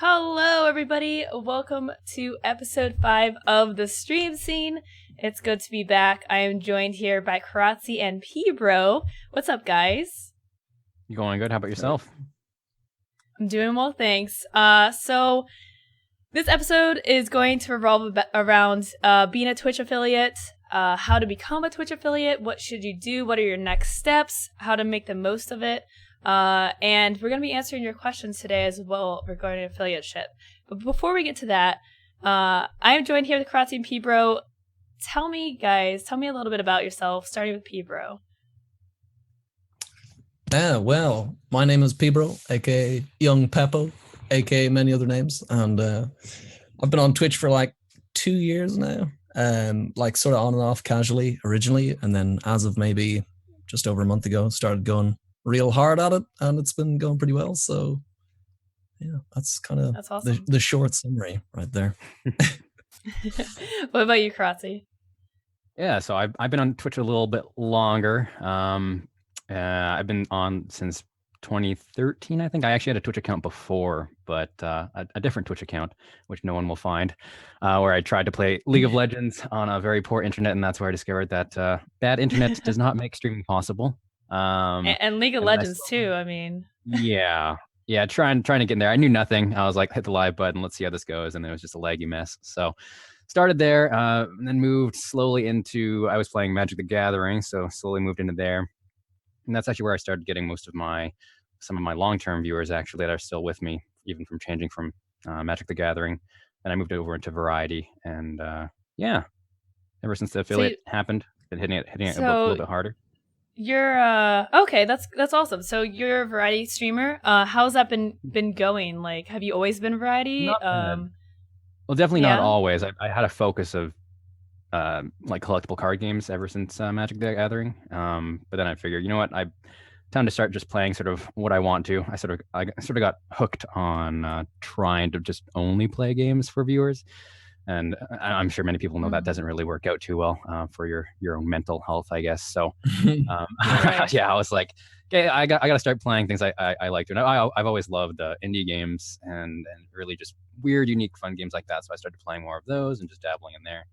Hello, everybody. Welcome to episode 5 of the Stream Scene. It's good to be back. I am joined here by Kiratze and Peebro. What's up, guys? You going good? How about yourself? I'm doing well, thanks. So this episode is going to revolve around being a Twitch affiliate, how to become a Twitch affiliate, what should you do, what are your next steps, how to make the most of it. And we're going to be answering your questions today as well regarding affiliateship. But before we get to that, I am joined here with Kiratze and Peebro. Tell me a little bit about yourself, starting with Peebro. Well, my name is Peebro, aka Young Peppo, aka many other names, and I've been on Twitch for like 2 years now, like sort of on and off casually originally, and then as of maybe just over a month ago, started going real hard at it, and it's been going pretty well. So yeah, that's kind of awesome. the short summary right there. What about you, Kiratze? Yeah, so I've been on Twitch a little bit longer. I've been on since 2013, I think. I actually had a Twitch account before, but a different Twitch account, which no one will find, where I tried to play League of Legends on a very poor internet, and that's where I discovered that bad internet does not make streaming possible. And League of Legends too, I mean. Yeah, trying to get in there. I knew nothing. I was like, hit the live button, let's see how this goes, and it was just a laggy mess. So started there, and then moved slowly into, I was playing Magic the Gathering, so slowly moved into there. And that's actually where I started getting some of my long-term viewers actually that are still with me, even from changing from Magic the Gathering. And I moved over into Variety, and yeah, ever since the affiliate happened, been hitting it a little bit harder. You're okay. That's awesome. So you're a variety streamer. How's that been going? Like, have you always been variety? Well, definitely not always. I had a focus of like collectible card games ever since Magic the Gathering. But then I figured, you know what, time to start just playing sort of what I want to. I sort of got hooked on trying to just only play games for viewers. And I'm sure many people know that doesn't really work out too well for your own mental health, I guess. So, yeah, I was like, okay, I got to start playing things I like to. And I've always loved indie games and really just weird, unique, fun games like that. So I started playing more of those and just dabbling in there.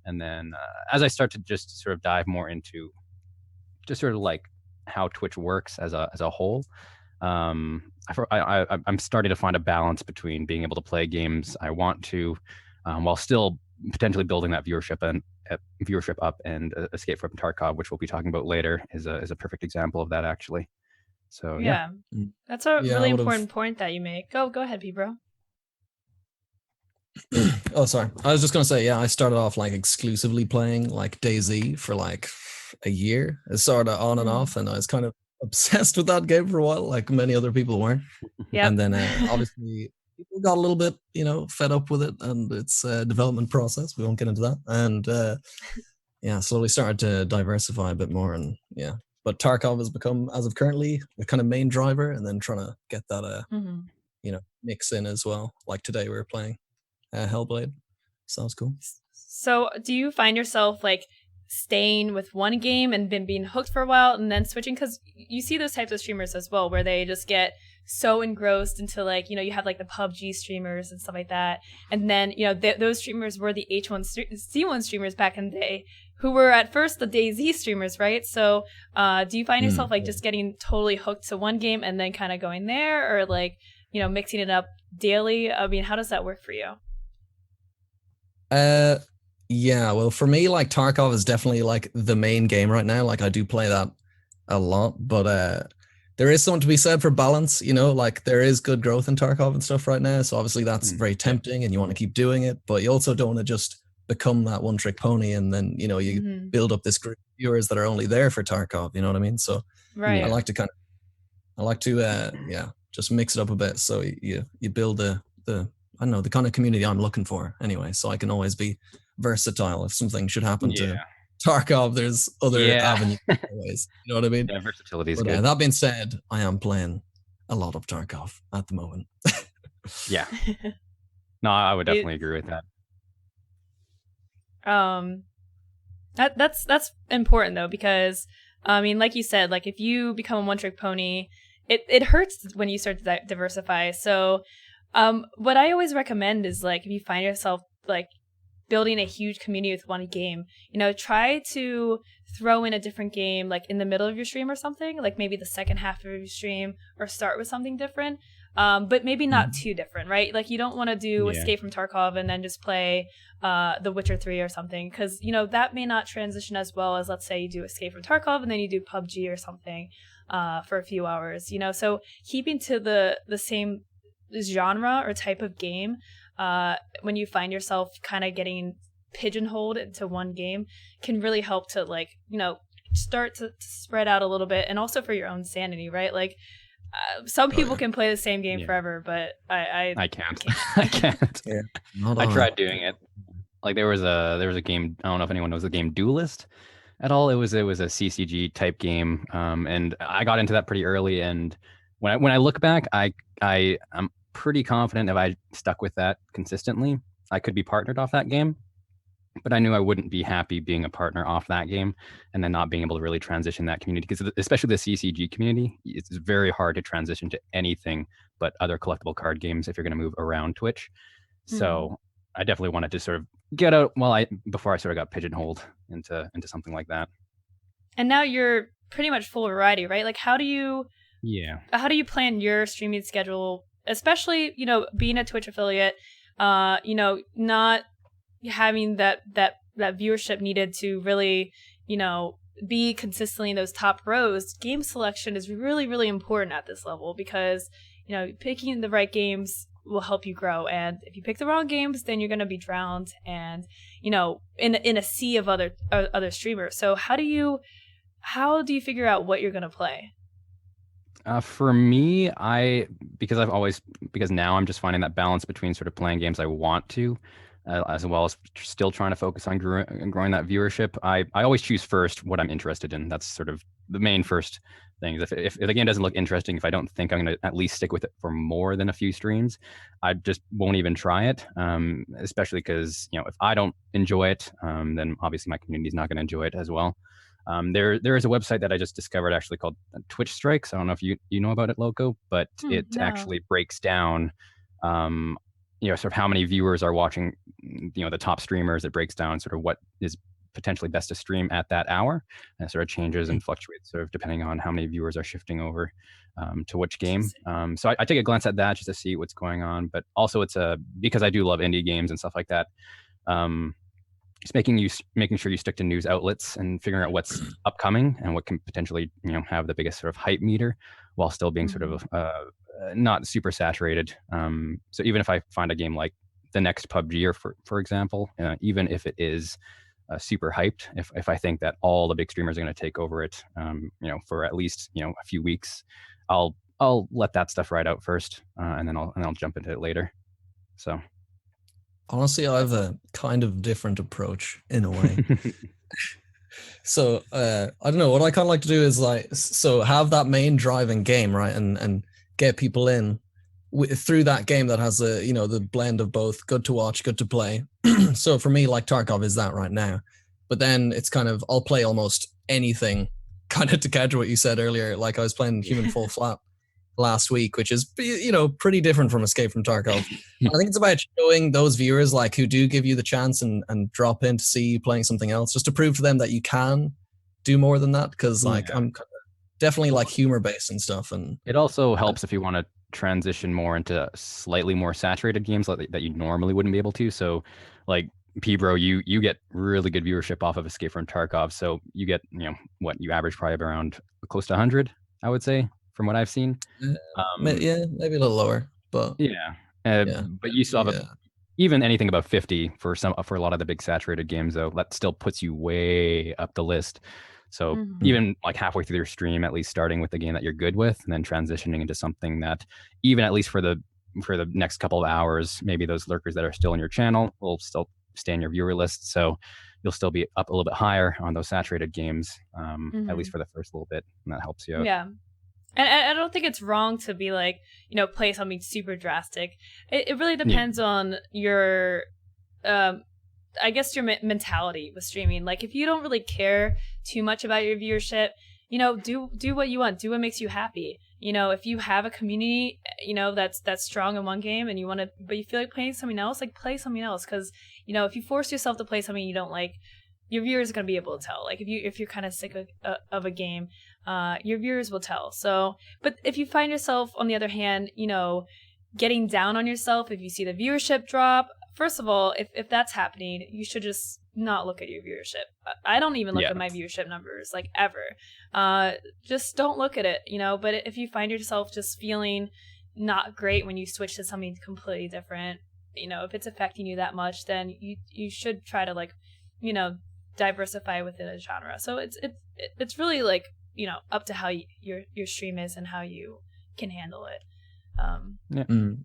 And then as I start to just sort of dive more into just sort of like how Twitch works as a whole, I'm starting to find a balance between being able to play games I want to, while still potentially building that viewership up. And Escape from Tarkov, which we'll be talking about later, is a perfect example of that, actually. So yeah. That's a really important point that you make. Go ahead, Peebro. Oh, sorry. I was just gonna say, yeah, I started off like exclusively playing like DayZ for like a year. It's sort of on and off, and I was kind of obsessed with that game for a while, like many other people weren't. Yeah. And then obviously people got a little bit, fed up with it, and it's a development process. We won't get into that. And yeah, slowly started to diversify a bit more, and yeah. But Tarkov has become, as of currently, the kind of main driver, and then trying to get that mix in as well. Like today we were playing Hellblade. Sounds cool. So do you find yourself like staying with one game and then being hooked for a while and then switching? Because you see those types of streamers as well, where they just get so engrossed into like, you have like the PUBG streamers and stuff like that. And then, those streamers were the H1C1 streamers back in the day, who were at first the DayZ streamers, right? So do you find yourself like just getting totally hooked to one game and then kind of going there, or like, mixing it up daily? I mean, how does that work for you? Yeah, well, for me, like Tarkov is definitely like the main game right now. Like I do play that a lot, but there is something to be said for balance, like there is good growth in Tarkov and stuff right now. So obviously that's very tempting and you want to keep doing it, but you also don't want to just become that one trick pony and then, you build up this group of viewers that are only there for Tarkov, you know what I mean? So right. I like to just mix it up a bit. So you build the I don't know, the kind of community I'm looking for anyway, so I can always be versatile. If something should happen to Tarkov, there's other avenues always. You know what I mean? Yeah, versatility is good. That being said, I am playing a lot of Tarkov at the moment. Yeah. No, I would definitely agree with that. That's important though, because I mean, like you said, like if you become a one-trick pony, it hurts when you start to diversify. So What I always recommend is like if you find yourself like building a huge community with one game, try to throw in a different game like in the middle of your stream or something, like maybe the second half of your stream, or start with something different. But maybe not too different, right? Like you don't want to do Escape from Tarkov and then just play The Witcher 3 or something, because that may not transition as well as, let's say, you do Escape from Tarkov and then you do PUBG or something for a few hours. So keeping to the same genre or type of game, when you find yourself kind of getting pigeonholed into one game, can really help to like start to spread out a little bit, and also for your own sanity, right? Like some people can play the same game forever, but I can't. I can't. Yeah. I tried doing it. Like there was a game, I don't know if anyone knows the game Duelist at all. It was a CCG type game, and I got into that pretty early. And when I look back, I'm pretty confident if I stuck with that consistently, I could be partnered off that game. But I knew I wouldn't be happy being a partner off that game and then not being able to really transition that community, because especially the CCG community, it's very hard to transition to anything but other collectible card games if you're going to move around Twitch. So I definitely wanted to sort of get out before I sort of got pigeonholed into something like that. And now you're pretty much full variety, right? Like how do you plan your streaming schedule, especially, being a Twitch affiliate, not having that viewership needed to really, be consistently in those top rows. Game selection is really, really important at this level, because, picking the right games will help you grow. And if you pick the wrong games, then you're going to be drowned and, in a sea of other streamers. So how do you figure out what you're going to play? For me, because now I'm just finding that balance between sort of playing games I want to, as well as still trying to focus on growing that viewership. I always choose first what I'm interested in. That's sort of the main first thing. If the game doesn't look interesting, if I don't think I'm going to at least stick with it for more than a few streams, I just won't even try it. Especially because if I don't enjoy it, then obviously my community is not going to enjoy it as well. There is a website that I just discovered actually called Twitch Strikes. I don't know if you know about it, Loco, but it actually breaks down sort of how many viewers are watching, the top streamers. It breaks down sort of what is potentially best to stream at that hour, and it sort of changes and fluctuates sort of depending on how many viewers are shifting over to which game. So I take a glance at that just to see what's going on, but also it's because I do love indie games and stuff like that. Just making sure you stick to news outlets and figuring out what's upcoming and what can potentially have the biggest sort of hype meter, while still being sort of not super saturated. So even if I find a game like the next PUBG, or for example, even if it is super hyped, if I think that all the big streamers are going to take over it, for at least a few weeks, I'll let that stuff ride out first, and then I'll jump into it later. So. Honestly, I have a kind of different approach in a way. So I don't know, what I kind of like to do is have that main driving game, right, and get people in through that game that has the blend of both good to watch, good to play. So for me, like Tarkov is that right now, but then it's kind of I'll play almost anything, kind of to counter what you said earlier. Like I was playing Human Fall Flat last week, which is pretty different from Escape from Tarkov. I think it's about showing those viewers like who do give you the chance and drop in to see you playing something else, just to prove to them that you can do more than that, because I'm definitely like humor based and stuff. And it also helps if you want to transition more into slightly more saturated games that you normally wouldn't be able to. So like Peebro, you get really good viewership off of Escape from Tarkov, so you get what you average probably around close to 100, I would say, from what I've seen. Maybe a little lower, but but you still have even anything above 50 for a lot of the big saturated games, though, that still puts you way up the list. So even like halfway through your stream, at least starting with the game that you're good with, and then transitioning into something that even at least for the next couple of hours, maybe those lurkers that are still in your channel will still stay in your viewer list. So you'll still be up a little bit higher on those saturated games, at least for the first little bit, and that helps you out. Yeah. And I don't think it's wrong to be like, play something super drastic. It really depends on your, I guess, your mentality with streaming. Like, if you don't really care too much about your viewership, do what you want. Do what makes you happy. if you have a community, that's strong in one game and but you feel like playing something else, like play something else. Because, if you force yourself to play something you don't like, your viewers are going to be able to tell. Like if you're kind of sick of a game, your viewers will tell. So, but if you find yourself, on the other hand, getting down on yourself, if you see the viewership drop, first of all, if that's happening, you should just not look at your viewership. I don't even look at my viewership numbers, like, ever. Just don't look at it, But if you find yourself just feeling not great when you switch to something completely different, if it's affecting you that much, then you should try to, like, diversify within a genre. So it's really, like, up to how your stream is and how you can handle it.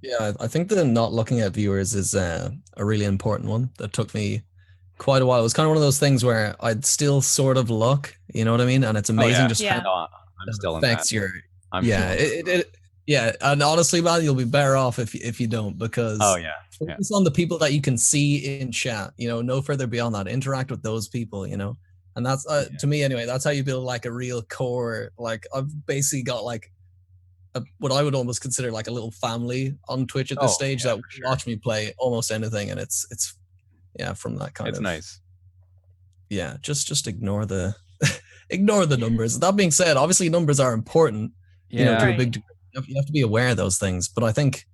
Yeah, I think the not looking at viewers is a really important one that took me quite a while. It was kind of one of those things where I'd still sort of look, you know what I mean? And it's amazing how I'm still affects in that. Yeah, and honestly, man, you'll be better off if you don't, because focus on the people that you can see in chat, no further beyond that. Interact with those people, and that's to me anyway, that's how you build like a real core. Like, I've basically got like what I would almost consider like a little family on Twitch at this stage that watch me play almost anything, and it's from that kind of. It's nice. Yeah, just ignore the ignore the numbers. That being said, obviously numbers are important. To a big degree. You have to be aware of those things, but I think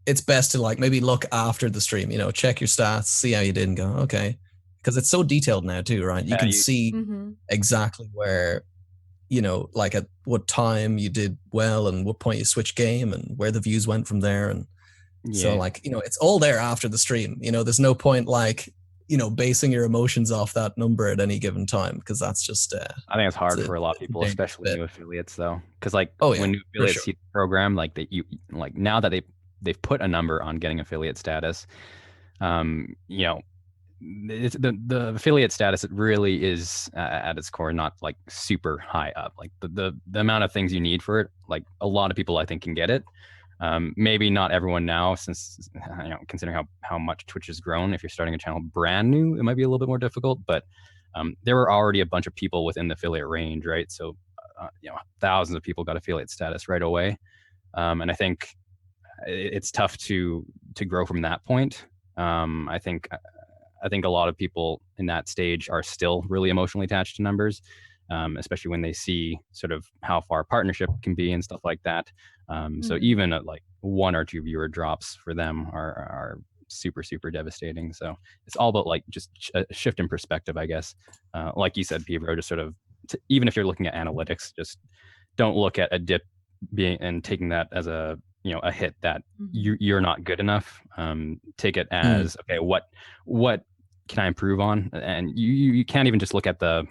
it's best to like maybe look after the stream. Check your stats, see how you did, and go okay, because it's so detailed now too, right? You can see exactly where. Like at what time you did well and what point you switched game and where the views went from there. And so like, it's all there after the stream. There's no point like, basing your emotions off that number at any given time, because that's just I think it's hard for a lot of people, especially new affiliates though. Because like when new affiliates see the program, like now that they've put a number on getting affiliate status, it's the affiliate status, it really is at its core not like super high up. Like the amount of things you need for it, like a lot of people I think can get it. Maybe not everyone now, since considering how much Twitch has grown. If you're starting a channel brand new, it might be a little bit more difficult, but there were already a bunch of people within the affiliate range, right? So thousands of people got affiliate status right away, and I think it's tough to grow from that point. I think a lot of people in that stage are still really emotionally attached to numbers, especially when they see sort of how far partnership can be and stuff like that. So even at like 1 or 2 viewer drops for them are super, super devastating. So it's all about like just a shift in perspective, I guess. Like you said, Peebro, just sort of, even if you're looking at analytics, just don't look at a dip and taking that as a hit that you're not good enough. Take it as, okay, what can I improve on? And you can't even just look at the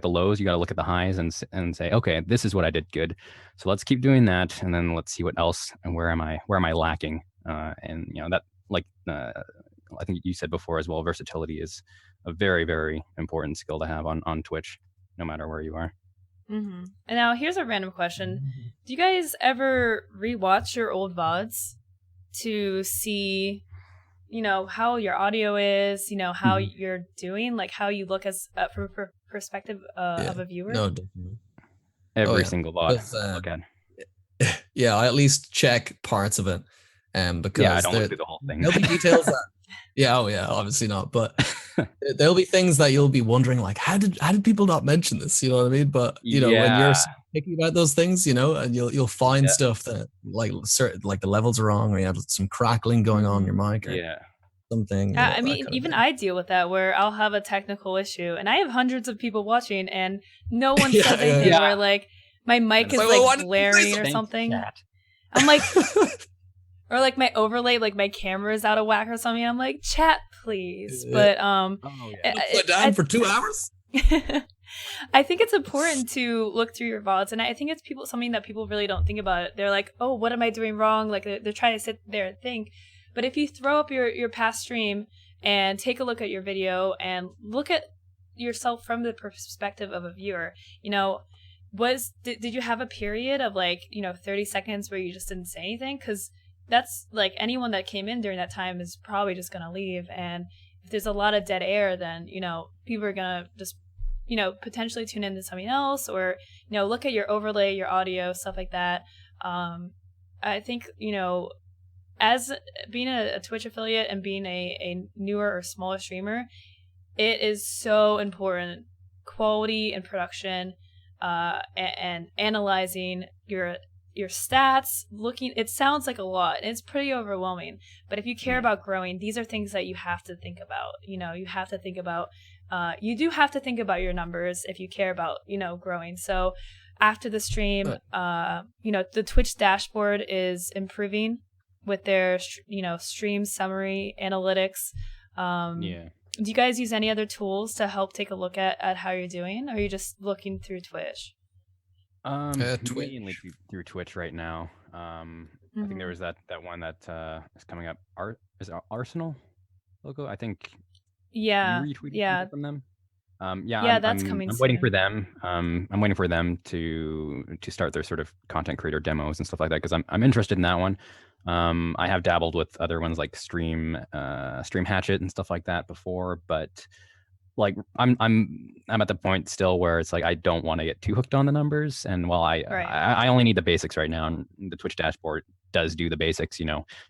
lows. You got to look at the highs and say, okay, this is what I did good. So let's keep doing that, and then let's see what else and where am I lacking? And that, like I think you said before as well, versatility is a very, very important skill to have on Twitch, no matter where you are. And now here's a random question: do you guys ever rewatch your old VODs to see, how your audio is, how you're doing, like how you look as from perspective of a viewer? No, definitely. Every single VOD. Look at. Yeah, I at least check parts of it, because I don't look through the whole thing. There'll be details that. Obviously not. But there'll be things that you'll be wondering, like, how did people not mention this? You know what I mean? But when you're thinking about those things, and you'll find stuff that like the levels are wrong, or you have some crackling going on in your mic, or something. I mean, even I deal with that, where I'll have a technical issue, and I have hundreds of people watching, and no one says anything. Where like my mic is like blaring or something. I'm like. Or like my overlay, like my camera is out of whack or something. I'm like, chat, please. But put down for 2 hours. I think it's important to look through your VODs, and I think it's something that people really don't think about. They're like, oh, what am I doing wrong? Like they're trying to sit there and think. But if you throw up your past stream and take a look at your video and look at yourself from the perspective of a viewer, did you have a period of like 30 seconds where you just didn't say anything? Because that's like anyone that came in during that time is probably just going to leave. And if there's a lot of dead air, then, people are going to just, potentially tune into something else, or look at your overlay, your audio, stuff like that. I think as being a Twitch affiliate and being a newer or smaller streamer, it is so important, quality and production, and analyzing your stats. It sounds like a lot, and it's pretty overwhelming, but if you care about growing, these are things that you have to think about. You have to think about, you do have to think about your numbers if you care about growing. So after the stream, the Twitch dashboard is improving with their stream summary analytics. Do you guys use any other tools to help take a look at how you're doing, or are you just looking through Twitch? Mainly through Twitch right now. I think there was that one that is coming up. Is it Arsenal logo? I think. Yeah. You retweeted yeah. from them. That's coming I'm soon. waiting for them. I'm waiting for them to start their sort of content creator demos and stuff like that, because I'm interested in that one. I have dabbled with other ones like Stream Hatchet and stuff like that before, but like I'm at the point still where it's like I don't want to get too hooked on the numbers, and while I only need the basics right now, and the Twitch dashboard does do the basics,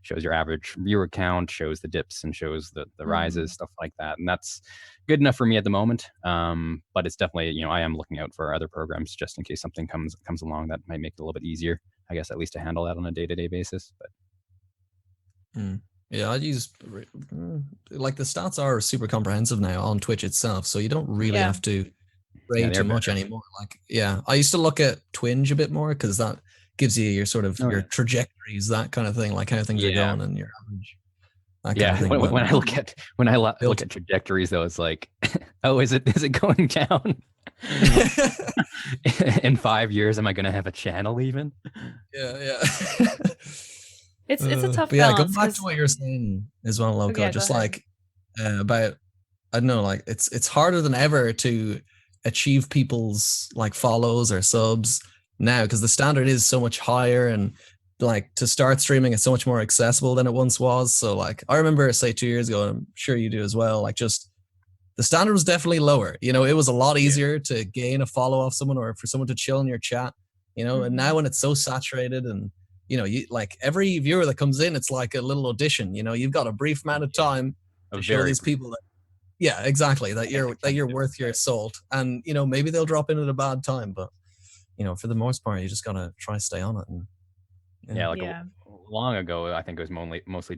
shows your average viewer count, shows the dips, and shows the rises, stuff like that, and that's good enough for me at the moment. But it's definitely, I am looking out for other programs just in case something comes along that might make it a little bit easier, I guess, at least to handle that on a day-to-day basis. But yeah, I use like the stats are super comprehensive now on Twitch itself, so you don't really have to pray too much anymore. Like, I used to look at Twinge a bit more because that gives you your sort of your trajectories, that kind of thing, like how things are going and your average. When I look at trajectories, though, it's like, oh, is it going down? In 5 years, am I going to have a channel even? Yeah. It's a tough balance. Go back to what you're saying as well, Loco. Just like about, I don't know, like it's harder than ever to achieve people's like follows or subs now, because the standard is so much higher, and like to start streaming it's so much more accessible than it once was. So like I remember, say 2 years ago, and I'm sure you do as well, like just the standard was definitely lower. It was a lot easier to gain a follow off someone, or for someone to chill in your chat, and now when it's so saturated, and you like every viewer that comes in, it's like a little audition. You've got a brief amount of time to show these people that exactly, that you're worth your salt, and maybe they'll drop in at a bad time, but for the most part you just gotta try to stay on it. And long ago, I think it was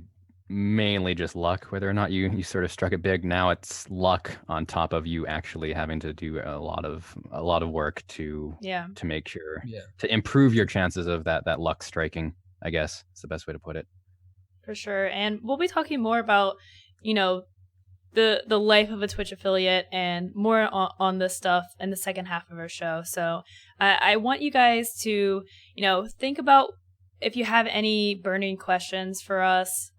mainly just luck, whether or not you sort of struck it big. Now it's luck on top of you actually having to do a lot of work to make sure to improve your chances of that luck striking, I guess is the best way to put it. For sure. And we'll be talking more about the life of a Twitch affiliate and more on this stuff in the second half of our show. So I want you guys to think about if you have any burning questions for us,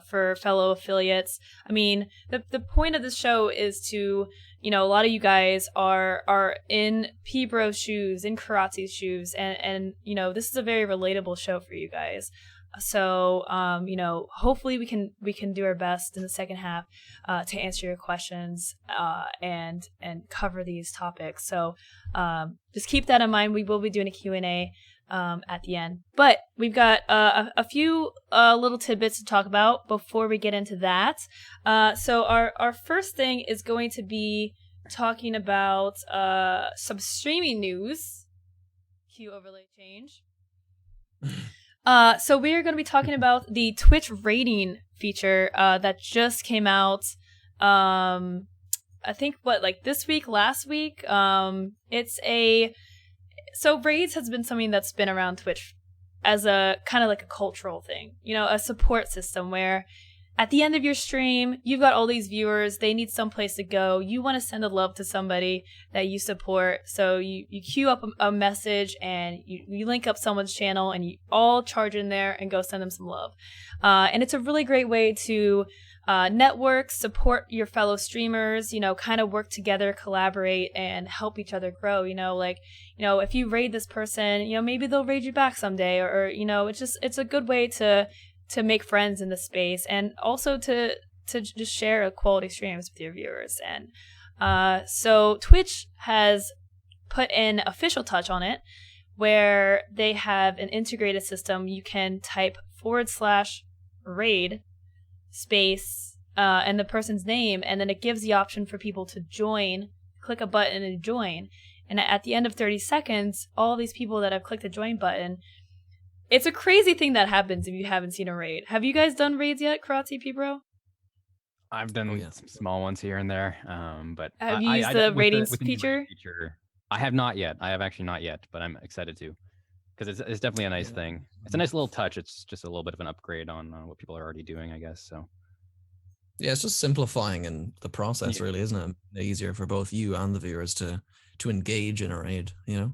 for fellow affiliates. I mean, the point of this show is to, a lot of you guys are in Peebro's shoes, in Kiratze's shoes, and this is a very relatable show for you guys. So, hopefully we can do our best in the second half to answer your questions and cover these topics. So, just keep that in mind. We will be doing a Q&A at the end, but we've got a few little tidbits to talk about before we get into that. So our first thing is going to be talking about some streaming news. Cue overlay change. So we are going to be talking about the Twitch rating feature that just came out. I think this week, last week. So raids has been something that's been around Twitch as a kind of like a cultural thing, a support system where at the end of your stream, you've got all these viewers, they need someplace to go. You want to send a love to somebody that you support. So you queue up a message and you link up someone's channel and you all charge in there and go send them some love. And it's a really great way to network, support your fellow streamers, kind of work together, collaborate, and help each other grow. If you raid this person, maybe they'll raid you back someday, or it's a good way to make friends in the space, and also to just share quality streams with your viewers. And So Twitch has put an official touch on it, where they have an integrated system. You can type /raid space and the person's name, and then it gives the option for people to join. Click a button and join. And at the end of 30 seconds, all these people that have clicked the join button, it's a crazy thing that happens if you haven't seen a raid. Have you guys done raids yet, Kiratze Peebro? I've done some small ones here and there, but have you used the ratings feature? I have not yet. I have actually not yet, but I'm excited to, because it's definitely a nice thing. It's a nice little touch. It's just a little bit of an upgrade on what people are already doing, I guess. So yeah, it's just simplifying in the process, really, isn't it? Easier for both you and the viewers to engage in a raid, you know?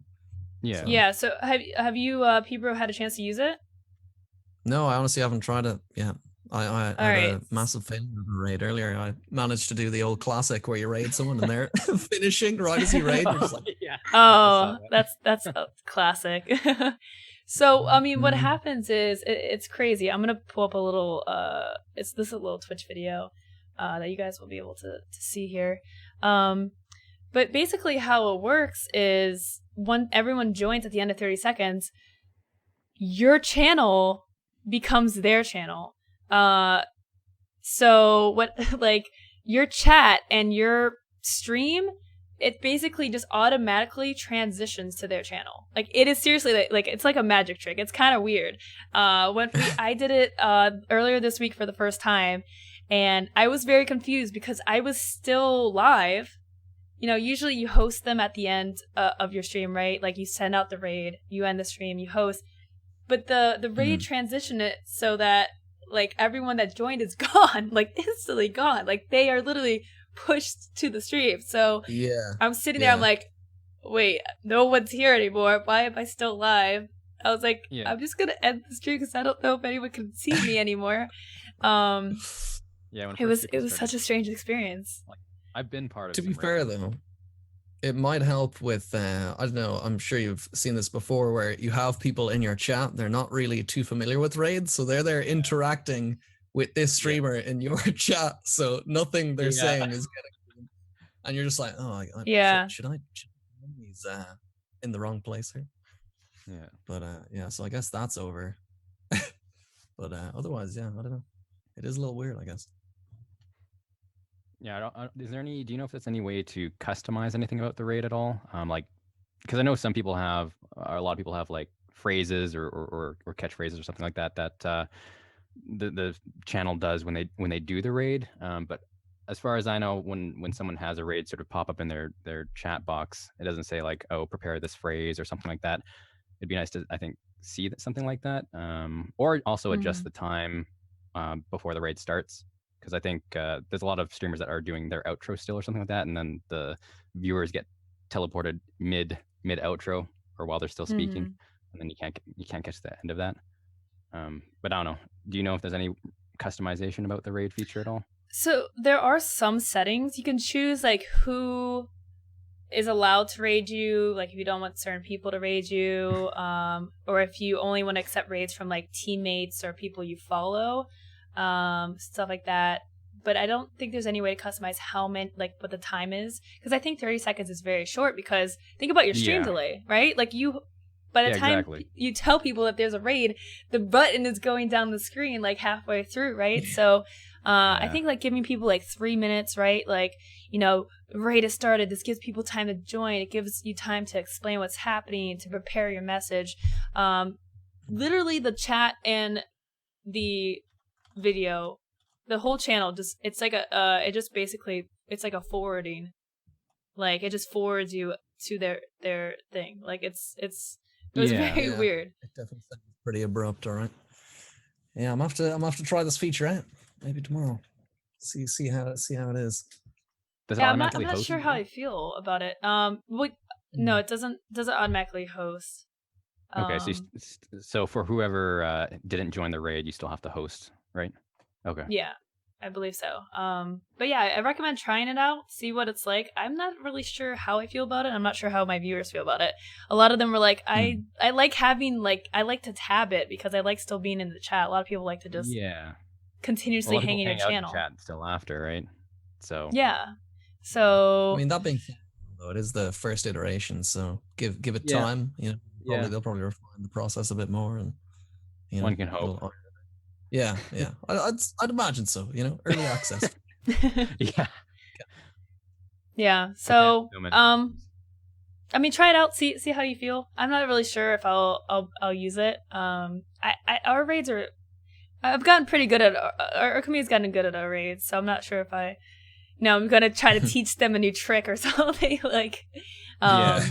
Yeah. So have you Peebro had a chance to use it? No, I honestly haven't tried it yet. I had a massive failure of a raid earlier. I managed to do the old classic where you raid someone and they're finishing right as you raid. You're just like, oh, that's a classic. So I mean, what happens is it's crazy. I'm gonna pull up a little it's a little Twitch video that you guys will be able to see here. But basically how it works is when everyone joins at the end of 30 seconds, your channel becomes their channel. So what, like, your chat and your stream, it basically just automatically transitions to their channel. Like, it is seriously like it's like a magic trick. It's kind of weird. I did it earlier this week for the first time, and I was very confused because I was still live. You know, usually you host them at the end of your stream, right? Like, you send out the raid, you end the stream, you host. But the raid transitioned it so that, like, everyone that joined is gone, like, instantly gone. Like, they are literally pushed to the stream. So I'm sitting there, I'm like, wait, no one's here anymore. Why am I still live? I was like, I'm just going to end the stream because I don't know if anyone can see me anymore. It was such a strange experience. Like, I've been part of. To be fair, though, it might help with I don't know. I'm sure you've seen this before, where you have people in your chat. They're not really too familiar with raids, so they're there interacting with this streamer in your chat. So nothing they're saying is getting, and you're just like, oh, should I? He's in the wrong place here. Yeah, but so I guess that's over. But otherwise, I don't know. It is a little weird, I guess. Yeah, is there any? Do you know if there's any way to customize anything about the raid at all? Like, because I know some people have, or a lot of people have, like, phrases or catchphrases or something like that the channel does when they do the raid. But as far as I know, when someone has a raid sort of pop up in their chat box, it doesn't say like, oh, prepare this phrase or something like that. It'd be nice to, I think, see something like that, or also adjust the time before the raid starts. Because I think there's a lot of streamers that are doing their outro still or something like that, and then the viewers get teleported mid outro or while they're still speaking, and then you can't catch the end of that. But I don't know. Do you know if there's any customization about the raid feature at all? So there are some settings you can choose, like who is allowed to raid you, like if you don't want certain people to raid you, or if you only want to accept raids from like teammates or people you follow. Stuff like that. But I don't think there's any way to customize how many, like, what the time is, because I think 30 seconds is very short. Because think about your stream delay, right? Like, by the time you tell people that there's a raid, the button is going down the screen like halfway through, right? So I think like giving people like 3 minutes, right? Like, you know, raid has started. This gives people time to join. It gives you time to explain what's happening, to prepare your message. Literally, the chat and the video, the whole channel, just it's like it's like a forwarding, like it just forwards you to their thing. Like it was very weird. It definitely sounds pretty abrupt. All right, I'm have to try this feature out maybe tomorrow. See how it is. I'm not sure how I feel about it. No, it doesn't automatically host. Okay, so for whoever didn't join the raid, you still have to host, right? Okay. Yeah, I believe so. But yeah, I recommend trying it out, see what it's like. I'm not really sure how I feel about it. I'm not sure how my viewers feel about it. A lot of them were like, I like having, like, I like to tab it because I like still being in the chat. A lot of people like to just continuously hang in your channel. Chat still after, right? So yeah. So I mean, that being said, though, it is the first iteration, so give it Yeah. time. You know, they'll probably refine the process a bit more, and you know, One can hope. Yeah. I'd imagine so. You know, early access. Yeah. Yeah. So I mean, try it out. See how you feel. I'm not really sure if I'll use it. Our raids are. I've gotten pretty good at our community's gotten good at our raids, so I'm not sure if I'm gonna try to teach them a new trick or something like. Yeah.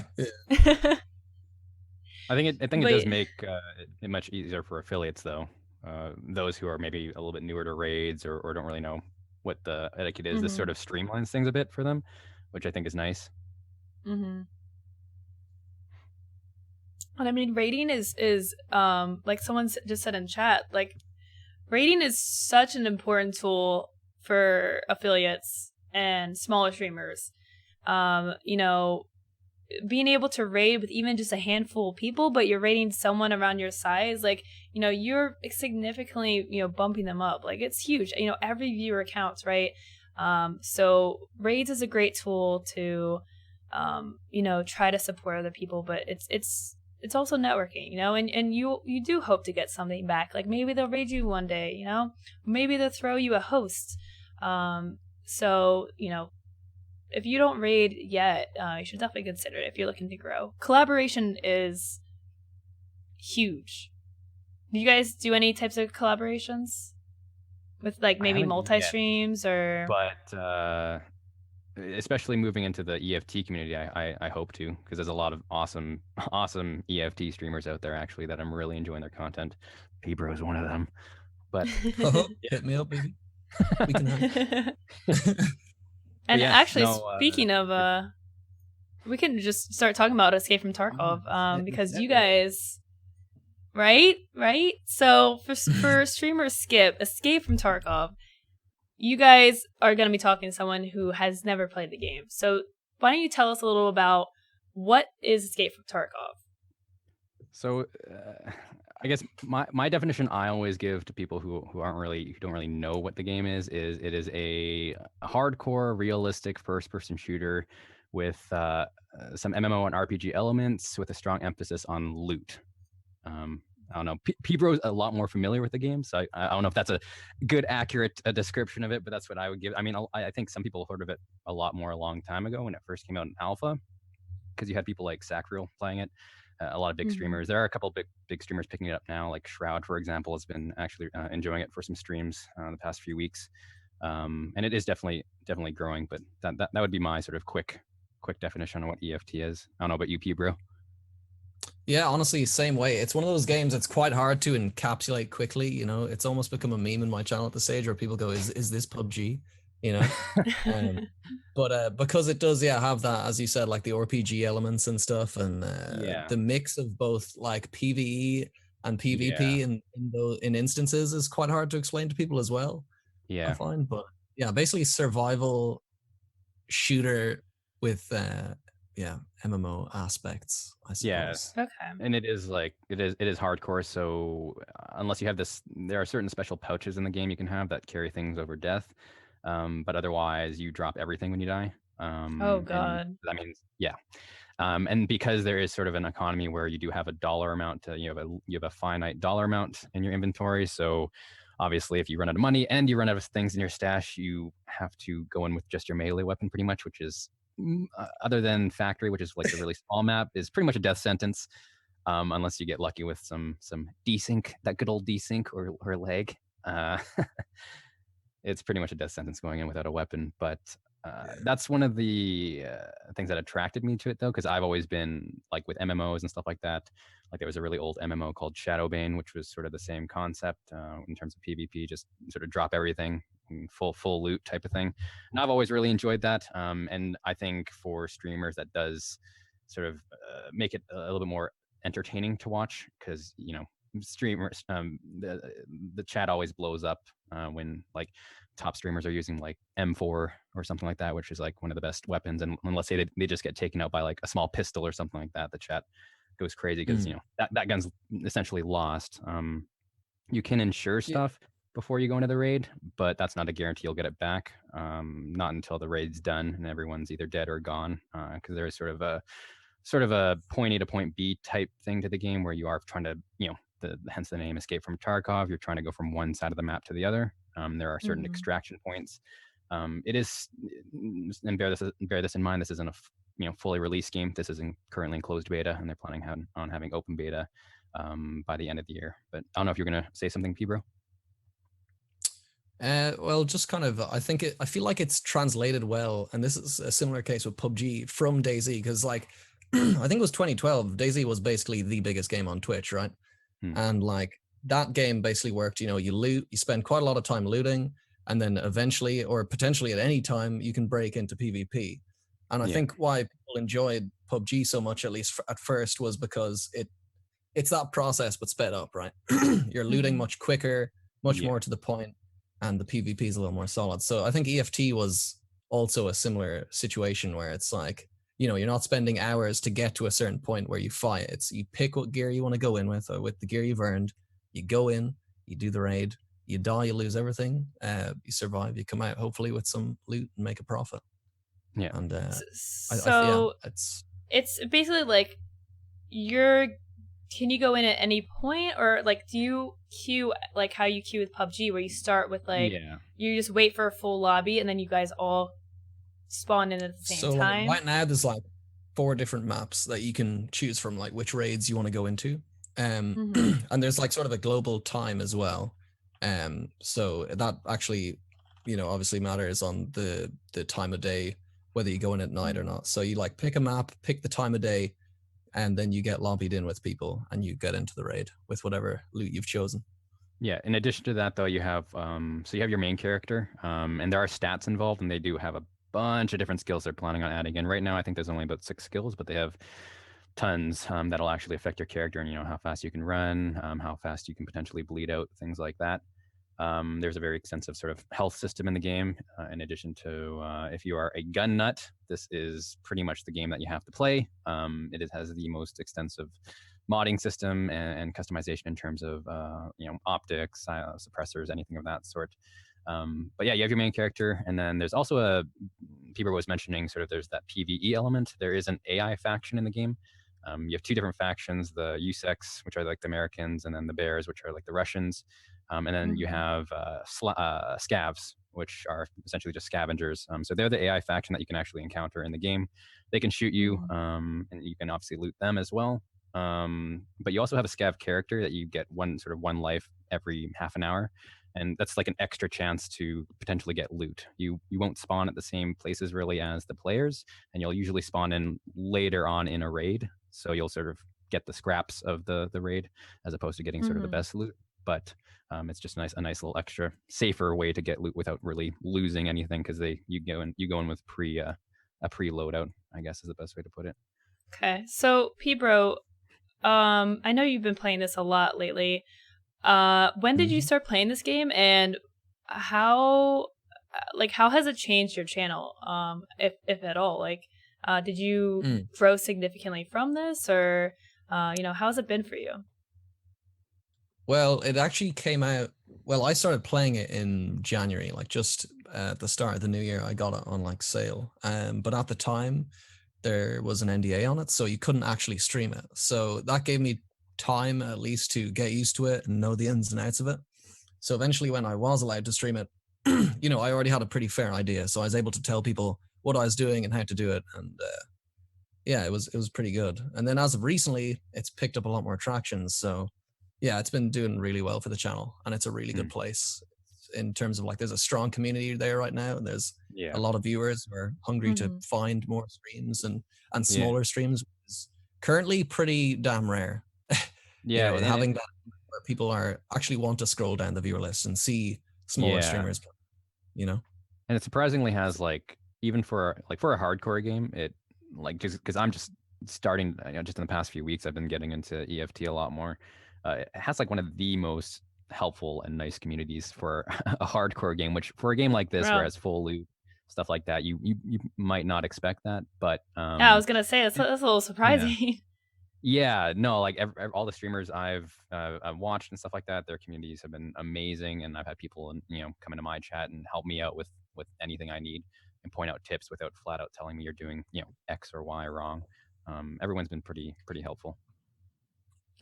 I think it does make it much easier for affiliates though. Those who are maybe a little bit newer to raids or don't really know what the etiquette is. This sort of streamlines things a bit for them, which I think is nice. Mm-hmm. And I mean, rating is like someone just said in chat, like rating is such an important tool for affiliates and smaller streamers. You know, being able to raid with even just a handful of people, but you're raiding someone around your size, like, you know, you're significantly, bumping them up. Like, it's huge. You know, every viewer counts, right? So raids is a great tool to, try to support other people, but it's also networking, and you do hope to get something back. Like maybe they'll raid you one day, maybe they'll throw you a host. So, if you don't raid yet, you should definitely consider it if you're looking to grow. Collaboration is huge. Do you guys do any types of collaborations with like maybe multi-streams or? But especially moving into the EFT community, I hope to, because there's a lot of awesome EFT streamers out there actually that I'm really enjoying their content. Peebro is one of them. But hit me up, baby. We can have. And actually, speaking of, we can just start talking about Escape from Tarkov, because you guys, right? So for streamer Escape from Tarkov, you guys are going to be talking to someone who has never played the game. So why don't you tell us a little about what is Escape from Tarkov? So I guess my definition I always give to people who don't really know what the game is it is a hardcore realistic first-person shooter with some MMO and RPG elements with a strong emphasis on loot. I don't know. Peebro's a lot more familiar with the game, so I don't know if that's a good, accurate description of it, but that's what I would give. I mean, I think some people heard of it a lot more a long time ago when it first came out in alpha, because you had people like Sacriel playing it, a lot of big streamers. There are a couple big streamers picking it up now, like Shroud, for example, has been actually enjoying it for some streams the past few weeks, and it is definitely growing. But that would be my sort of quick definition of what EFT is. I don't know about you, Peebro. Yeah, honestly, same way. It's one of those games that's quite hard to encapsulate quickly. You know, it's almost become a meme in my channel at the stage where people go, "Is this PUBG?" You know, but because it does, have that, as you said, like the RPG elements and stuff, and the mix of both like PVE and PvP in instances is quite hard to explain to people as well. Yeah, I find, but basically survival shooter with MMO aspects, I suppose. Yes. Okay. And it is hardcore. So unless you have this, there are certain special pouches in the game you can have that carry things over death. But otherwise, you drop everything when you die. Oh God. That means and because there is sort of an economy where you do have a dollar amount, you have a finite dollar amount in your inventory. So obviously, if you run out of money and you run out of things in your stash, you have to go in with just your melee weapon, pretty much, which is other than Factory, which is like a really small map, is pretty much a death sentence, unless you get lucky with some desync, that good old desync or lag. It's pretty much a death sentence going in without a weapon. But that's one of the things that attracted me to it, though, because I've always been like with MMOs and stuff like that. Like there was a really old MMO called Shadowbane, which was sort of the same concept in terms of PvP, just sort of drop everything, full loot type of thing. And I've always really enjoyed that. And I think for streamers that does sort of make it a little bit more entertaining to watch, because streamers, the chat always blows up when like top streamers are using like M4 or something like that, which is like one of the best weapons. And let's say they just get taken out by like a small pistol or something like that, the chat goes crazy because that gun's essentially lost. You can ensure stuff, before you go into the raid, but that's not a guarantee you'll get it back. Not until the raid's done and everyone's either dead or gone, because there is sort of a point A to point B type thing to the game where you are trying to, hence the name Escape from Tarkov. You're trying to go from one side of the map to the other. There are certain extraction points. It is, and bear this in mind, this isn't a fully released game. This is currently in closed beta, and they're planning on having open beta by the end of the year. But I don't know if you're gonna say something, Peebro. Well, just kind of, I feel like it's translated well, and this is a similar case with PUBG from DayZ, because like I think it was 2012. DayZ was basically the biggest game on Twitch, right? And like that game basically worked. You loot, you spend quite a lot of time looting, and then eventually, or potentially at any time, you can break into PvP. And I think why people enjoyed PUBG so much, at least at first, was because it's that process but sped up, right? You're looting much quicker, much more to the point, and the PvP is a little more solid. So I think EFT was also a similar situation where it's like, you're not spending hours to get to a certain point where you fight. It's you pick what gear you want to go in with, or with the gear you've earned. You go in, you do the raid, you die, you lose everything, you survive, you come out hopefully with some loot and make a profit. Yeah. And it's basically like can you go in at any point, or like do you queue like how you queue with PUBG, where you start with like you just wait for a full lobby and then you guys all spawn in at the same time? Like right now there's like 4 different maps that you can choose from, like which raids you want to go into. And there's like sort of a global time as well. So that actually, obviously matters on the time of day, whether you go in at night or not. So you like pick a map, pick the time of day, and then you get lobbied in with people and you get into the raid with whatever loot you've chosen. Yeah. In addition to that, though, you have so you have your main character, and there are stats involved, and they do have a bunch of different skills they're planning on adding in. Right now, I think there's only about 6 skills, but they have tons that'll actually affect your character and how fast you can run, how fast you can potentially bleed out, things like that. There's a very extensive sort of health system in the game. In addition to, if you are a gun nut, this is pretty much the game that you have to play. It has the most extensive modding system and customization in terms of optics, suppressors, anything of that sort. But yeah, you have your main character, and then there's also Peebro was mentioning sort of there's that PvE element. There is an AI faction in the game. You have 2 different factions: the USEX, which are like the Americans, and then the Bears, which are like the Russians. And then you have scavs, which are essentially just scavengers. So they're the AI faction that you can actually encounter in the game. They can shoot you, and you can obviously loot them as well. But you also have a scav character that you get one life every half an hour. And that's like an extra chance to potentially get loot. You won't spawn at the same places really as the players, and you'll usually spawn in later on in a raid. So you'll sort of get the scraps of the raid as opposed to getting sort of the best loot. But it's just a nice little extra safer way to get loot without really losing anything, because you go in with a pre loadout, I guess is the best way to put it. Okay, so Peebro, I know you've been playing this a lot lately. When did you start playing this game, and how has it changed your channel, if at all? Like, did you grow significantly from this, or how's it been for you? Well, it actually came out. Well, I started playing it in January, like just at the start of the new year. I got it on like sale, but at the time there was an NDA on it, so you couldn't actually stream it. So that gave me time at least to get used to it and know the ins and outs of it. So eventually, when I was allowed to stream it, I already had a pretty fair idea, so I was able to tell people what I was doing and how to do it, and it was pretty good. And then as of recently, it's picked up a lot more traction. So yeah, it's been doing really well for the channel, and it's a really good place in terms of like there's a strong community there right now, and there's a lot of viewers who are hungry to find more streams and smaller streams, which is currently pretty damn rare. Having that where people actually want to scroll down the viewer list and see smaller streamers, and it surprisingly has, like, even for a hardcore game, it like, just because I'm just starting, just in the past few weeks I've been getting into EFT a lot more. It has like one of the most helpful and nice communities for a hardcore game, which for a game like this, where it has full loot, stuff like that, you might not expect that. But I was gonna say that's a little surprising. Yeah, no, like all the streamers I've watched and stuff like that, their communities have been amazing, and I've had people, come into my chat and help me out with anything I need and point out tips without flat out telling me you're doing X or Y wrong. Everyone's been pretty helpful.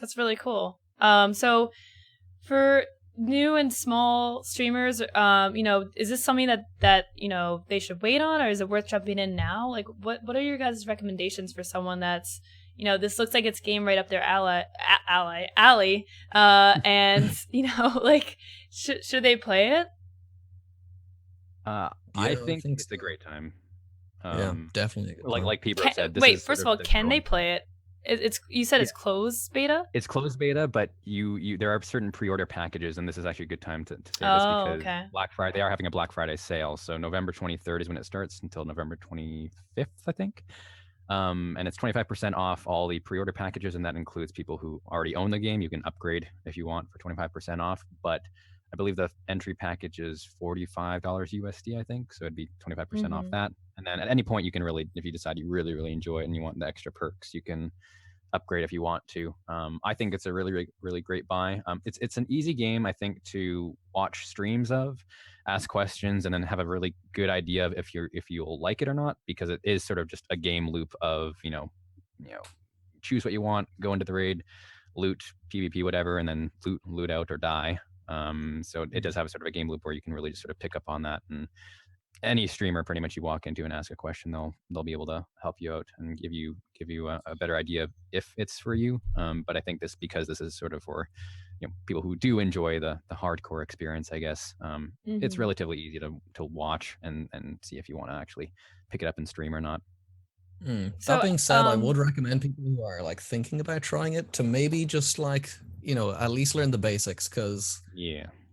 That's really cool. So for new and small streamers, is this something that they should wait on, or is it worth jumping in now? Like, what are your guys' recommendations for someone that's this looks like it's game right up their alley, and like should they play it? I think it's a great time. Yeah, definitely. Like Peebro said. Wait, first of all, can they play it? You said it's closed beta? It's closed beta, but you there are certain pre-order packages, and this is actually a good time to say this because Black Friday, they are having a Black Friday sale. So November 23rd is when it starts until November 25th, I think. And it's 25% off all the pre-order packages, and that includes people who already own the game. You can upgrade if you want for 25% off, but I believe the entry package is $45 USD, I think. So it'd be 25% off that. And then at any point, you can really, if you decide you really, really enjoy it and you want the extra perks, you can upgrade if you want to. I think it's a really, really, really great buy. It's an easy game, I think, to watch streams of, ask questions, and then have a really good idea of if you'll like it or not, because it is sort of just a game loop of choose what you want, go into the raid, loot, PvP, whatever, and then loot out or die. So it does have sort of a game loop where you can really just sort of pick up on that, and any streamer pretty much you walk into and ask a question, they'll be able to help you out and give you a better idea of if it's for you. But I think because this is sort of for people who do enjoy the hardcore experience, I guess. It's relatively easy to watch and see if you want to actually pick it up and stream or not. That being said, I would recommend people who are like thinking about trying it to maybe just like at least learn the basics, because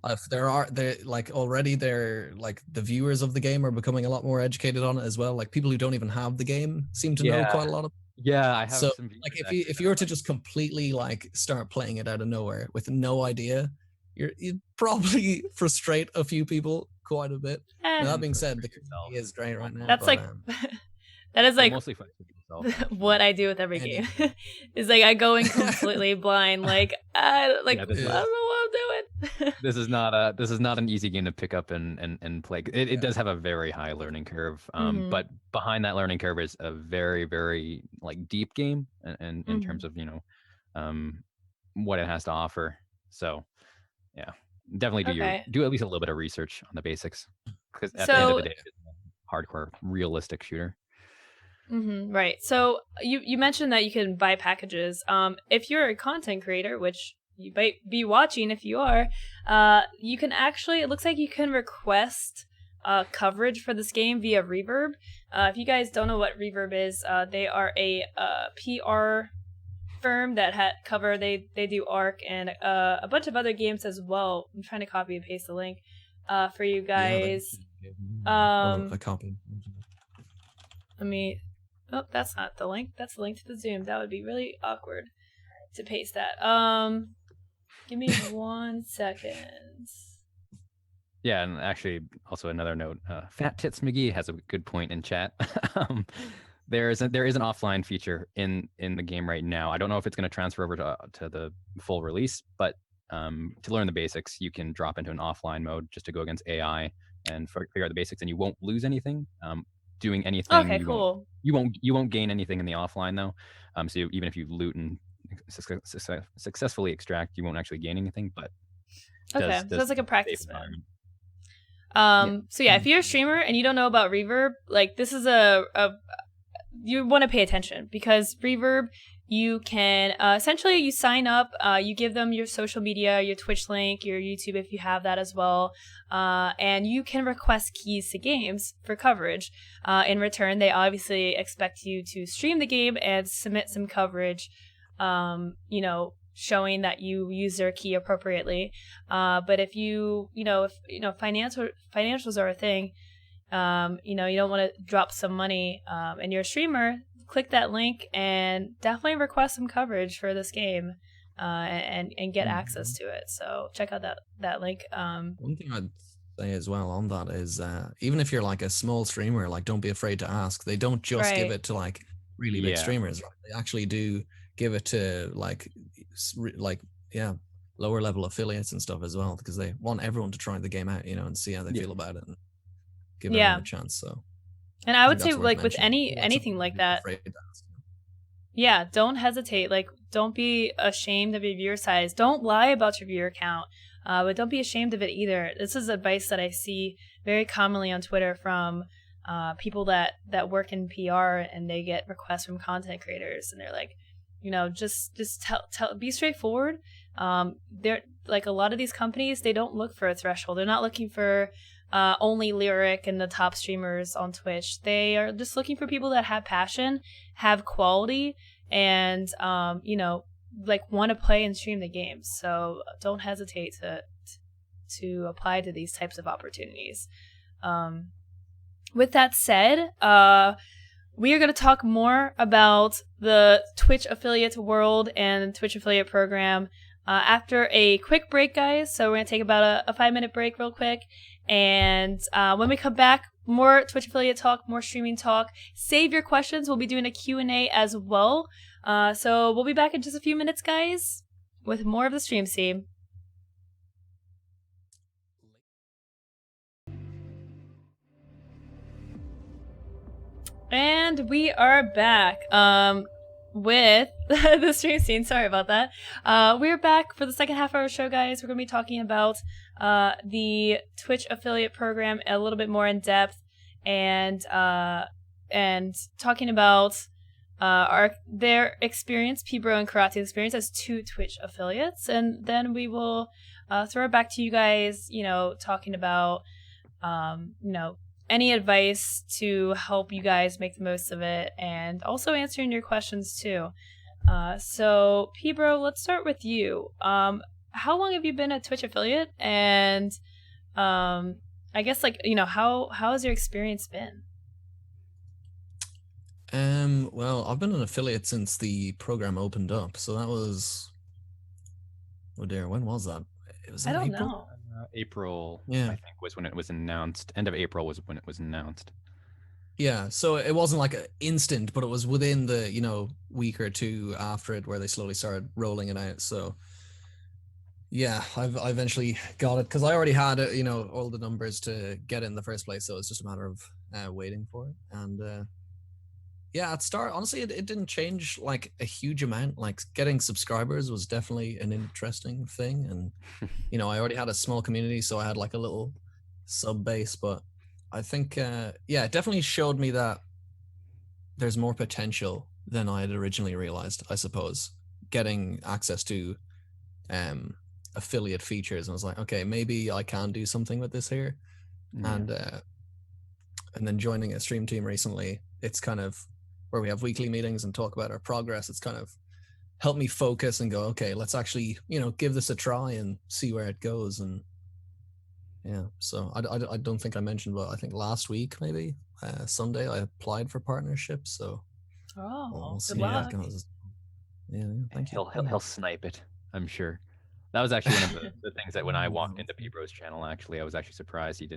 if they're like already they're like the viewers of the game are becoming a lot more educated on it as well. Like people who don't even have the game seem to know quite a lot of. Yeah, I have some. Like if you were to just completely like start playing it out of nowhere with no idea, you'd probably frustrate a few people quite a bit. Now, that being said, the community is great right now. That's like that is like mostly what I do with every game. Is like I go in completely blind, like I don't know what I'm doing. This is not an easy game to pick up and play. It does have a very high learning curve, but behind that learning curve is a very, very like deep game, and in terms of what it has to offer. So yeah, definitely do at least a little bit of research on the basics, because at the end of the day, it's a hardcore realistic shooter. Right. So you mentioned that you can buy packages. If you're a content creator, which you might be watching if you are, you can actually, it looks like you can request coverage for this game via Reverb. If you guys don't know what Reverb is, they are a PR firm that cover, they do Arc and a bunch of other games as well. I'm trying to copy and paste the link for you guys. A copy. Oh, that's not the link. That's the link to the Zoom. That would be really awkward to paste that. Give me 1 second. Yeah, and actually, also another note. Fat Tits McGee has a good point in chat. There is an offline feature in the game right now. I don't know if it's going to transfer over to the full release, but to learn the basics, you can drop into an offline mode just to go against AI and figure out the basics, and you won't lose anything. Doing anything. Okay, cool. You won't gain anything in the offline though. So even if you loot and successfully extract, you won't actually gain anything. But so it's like a practice mode. So yeah, if you're a streamer and you don't know about Reverb, like this is you want to pay attention, because Reverb, you can essentially you sign up, you give them your social media, your Twitch link, your YouTube if you have that as well, and you can request keys to games for coverage. In return, they obviously expect you to stream the game and submit some coverage, showing that you use their key appropriately. But if financials are a thing, you don't want to drop some money, and you're a streamer, click that link and definitely request some coverage for this game, and get access to it. So check out that link. One thing I'd say as well on that is even if you're like a small streamer, like don't be afraid to ask. They don't just give it to like really big streamers, right? They actually do give it to lower level affiliates and stuff as well, because they want everyone to try the game out, and see how they feel about it and give everyone a chance. So, and I would say that's worth like with mentioning. anything like that, yeah, don't hesitate. Like, don't be ashamed of your viewer size. Don't lie about your viewer account, but don't be ashamed of it either. This is advice that I see very commonly on Twitter from people that work in PR, and they get requests from content creators, and they're like, just tell, be straightforward. They're like, a lot of these companies, they don't look for a threshold. They're not looking for only Lyric and the top streamers on Twitch. They are just looking for people that have passion, have quality, and like want to play and stream the games. So don't hesitate to apply to these types of opportunities. With that said, we are going to talk more about the Twitch affiliate world and Twitch affiliate program after a quick break, guys. So we're going to take about a 5-minute break real quick. And when we come back, more Twitch affiliate talk, more streaming talk. Save your questions. We'll be doing a Q&A as well. So we'll be back in just a few minutes, guys, with more of the Stream Scene. And we are back with the Stream Scene. Sorry about that. We're back for the second half of our show, guys. We're going to be talking about the Twitch affiliate program a little bit more in depth, and talking about their experience, Peebro and Kiratze's experience as two Twitch affiliates. And then we will throw it back to you guys, talking about, any advice to help you guys make the most of it, and also answering your questions too. So Peebro, let's start with you. How long have you been a Twitch affiliate? And I guess how has your experience been? Well, I've been an affiliate since the program opened up. So that was, oh dear, when was that? It was I don't April? know. April, yeah, I think, was when it was announced. End of April was when it was announced. Yeah, so it wasn't like an instant, but it was within the, week or two after it where they slowly started rolling it out. So yeah, I eventually got it because I already had all the numbers to get in the first place. So it's just a matter of waiting for it. And yeah, at start, honestly, it didn't change like a huge amount. Like getting subscribers was definitely an interesting thing. And, I already had a small community, so I had like a little sub base. But I think, it definitely showed me that there's more potential than I had originally realized, I suppose, getting access to affiliate features. And I was like, okay, maybe I can do something with this here. Yeah. And then joining a stream team recently, it's kind of where we have weekly meetings and talk about our progress. It's kind of helped me focus and go, okay, let's actually, give this a try and see where it goes. And yeah, so I don't think I mentioned, but I think last week, maybe Sunday, I applied for partnership. So we'll see how it goes. Yeah, thank you. He'll snipe it, I'm sure. That was actually one of the things that when I walked into Peebro's channel, actually, I was actually surprised he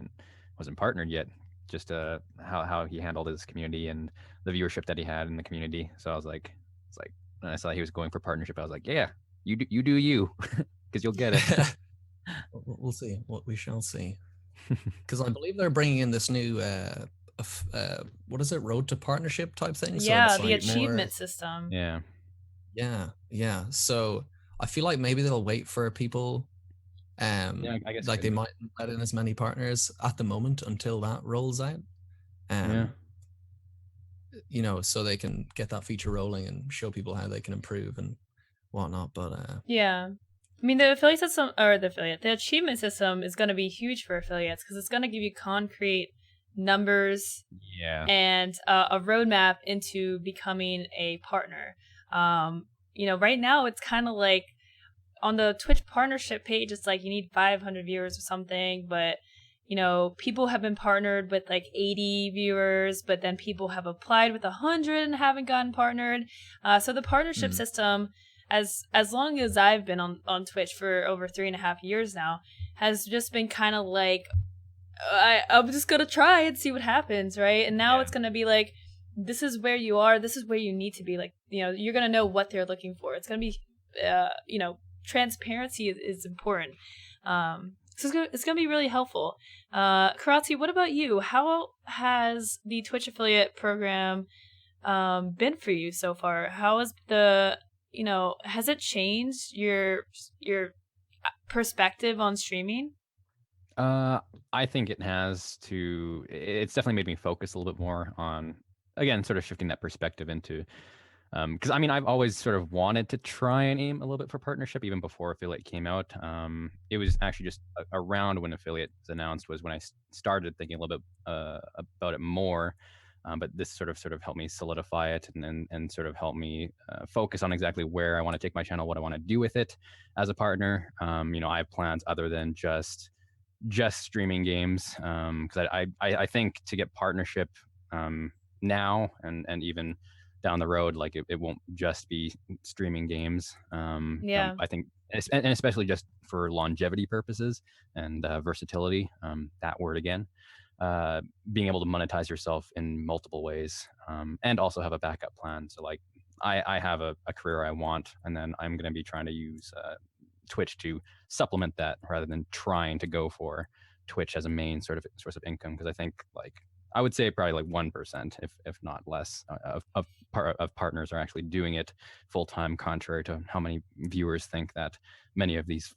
wasn't partnered yet. Just how he handled his community and the viewership that he had in the community. So I was like, when I saw he was going for partnership, I was like, yeah, you do you, because you'll get it. We'll see. What we shall see. Because I believe they're bringing in this new what is it, road to partnership type thing? Yeah, so the like achievement system. Yeah. So I feel like maybe they'll wait for people. I guess like they might let in as many partners at the moment until that rolls out. So they can get that feature rolling and show people how they can improve and whatnot. But yeah, I mean, the affiliate system, or the achievement system is going to be huge for affiliates because it's going to give you concrete numbers and a roadmap into becoming a partner. Right now it's kind of like on the Twitch partnership page, it's like you need 500 viewers or something, but people have been partnered with like 80 viewers, but then people have applied with 100 and haven't gotten partnered. So the partnership system, as long as I've been on Twitch for over 3.5 years now, has just been kind of like, I'm just gonna try and see what happens, right? And now it's gonna be like, this is where you are, this is where you need to be. Like, you know, you're going to know what they're looking for. It's going to be, you know, transparency is important. So it's gonna be really helpful. Kiratze, what about you? How has the Twitch affiliate program been for you so far? How has you know, has it changed your perspective on streaming? I think it has to. It's definitely made me focus a little bit more on, again, sort of shifting that perspective into. Because I mean, I've always sort of wanted to try and aim a little bit for partnership even before affiliate came out. It was actually just around when affiliate was announced was when I started thinking a little bit about it more. But this sort of helped me solidify it and sort of help me focus on exactly where I want to take my channel, what I want to do with it as a partner. You know, I have plans other than just streaming games, because I think to get partnership now and even down the road, like it won't just be streaming games. Yeah. I think, and especially just for longevity purposes and versatility, that word again, being able to monetize yourself in multiple ways, and also have a backup plan. So like I have a career I want, and then I'm going to be trying to use Twitch to supplement that rather than trying to go for Twitch as a main sort of source of income. Because I think, like, I would say probably like 1%, if not less, of partners are actually doing it full time, contrary to how many viewers think that many of these,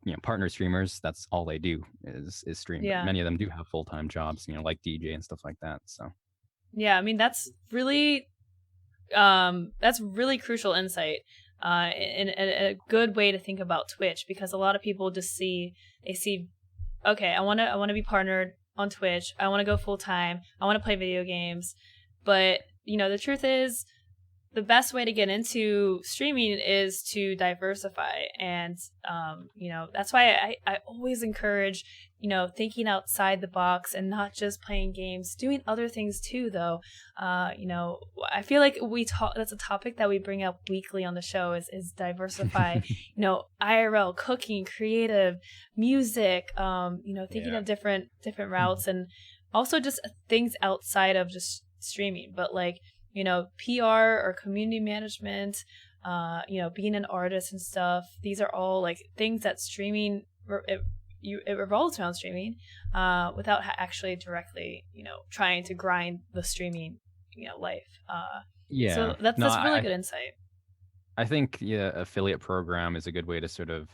you know, partner streamers, that's all they do is stream. Yeah. But many of them do have full time jobs, you know, like DJ and stuff like that. So yeah, I mean that's really crucial insight, and a good way to think about Twitch, because a lot of people just see okay, I want to be partnered on Twitch, I want to go full time, I want to play video games, but you know, the truth is the best way to get into streaming is to diversify. And, you know, that's why I always encourage, you know, thinking outside the box and not just playing games, doing other things too, though. You know, I feel like that's a topic that we bring up weekly on the show is diversify, you know, IRL, cooking, creative, music, you know, thinking of different routes, and also just things outside of just streaming, but like, you know, PR or community management, you know, being an artist and stuff. These are all like things that streaming, it revolves around streaming, without actually directly, you know, trying to grind the streaming, you know, life. yeah, so that's really good insight. I think affiliate program is a good way to sort of,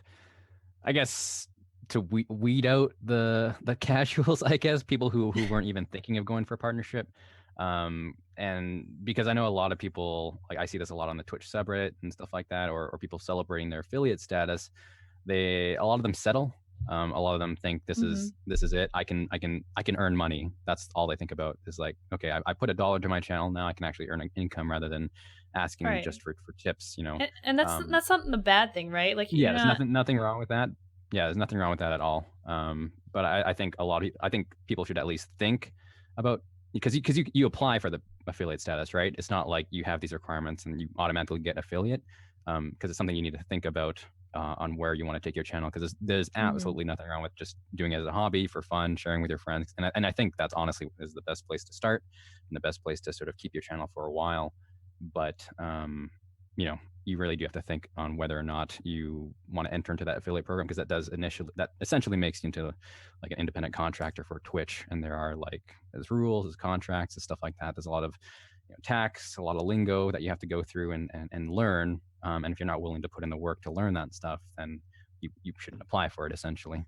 I guess, to weed out the casuals, I guess, people who weren't even thinking of going for a partnership. And because I know a lot of people, like I see this a lot on the Twitch subreddit and stuff like that, or people celebrating their affiliate status, a lot of them settle. A lot of them think this is it. I can earn money. That's all they think about, is like, okay, I put $1 to my channel, now I can actually earn an income rather than asking just for tips, you know. And that's not the bad thing, right? Like, yeah, there's nothing wrong with that. Yeah, there's nothing wrong with that at all. But I think I think people should at least think about, because you apply for the affiliate status, right? It's not like you have these requirements and you automatically get affiliate, because it's something you need to think about on where you want to take your channel, because there's absolutely nothing wrong with just doing it as a hobby for fun, sharing with your friends, and I think that's honestly is the best place to start and the best place to sort of keep your channel for a while. But you know, you really do have to think on whether or not you want to enter into that affiliate program, because that essentially makes you into like an independent contractor for Twitch, and there's rules, there's contracts, and stuff like that. There's a lot of, you know, tax, a lot of lingo that you have to go through and learn. And if you're not willing to put in the work to learn that stuff, then you shouldn't apply for it, essentially.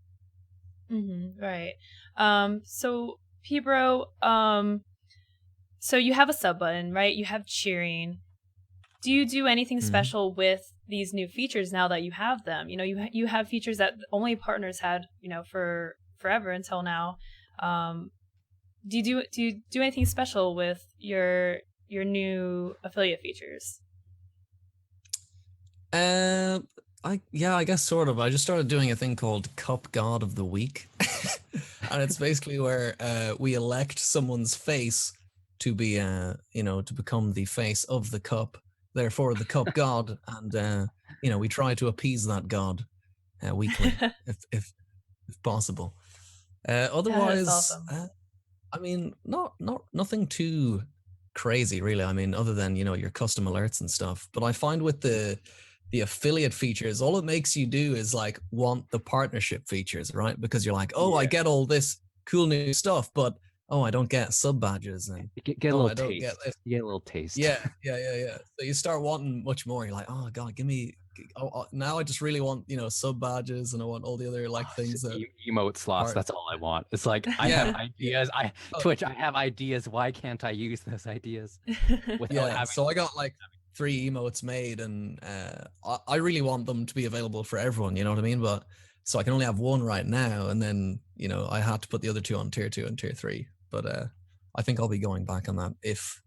Right. So Peebro, so you have a sub button, right? You have cheering. Do you do anything special with these new features now that you have them? You know, you have features that only partners had, you know, for forever until now. Do you do anything special with your new affiliate features? I guess sort of. I just started doing a thing called Cup God of the Week, and it's basically where we elect someone's face to be, you know, to become the face of the cup. Therefore, the cup god, and you know, we try to appease that god weekly, if possible. Otherwise, awesome. I mean, nothing too crazy, really. I mean, other than, your custom alerts and stuff. But I find with the affiliate features, all it makes you do is like want the partnership features, right? Because you're like, oh, I get all this cool new stuff, but I don't get sub badges, and You get a little I don't taste. get this. You get a little taste. Yeah. So you start wanting much more. You're like, oh god, give me. Now I just really want sub badges, and I want all the other things that emote slots. That's all I want. It's like I have ideas. Twitch. I have ideas. Why can't I use those ideas? So I got like 3 emotes made, and I really want them to be available for everyone. You know what I mean? But so I can only have 1 right now, and then I had to put the other 2 on tier 2 and tier 3. But I think I'll be going back on that if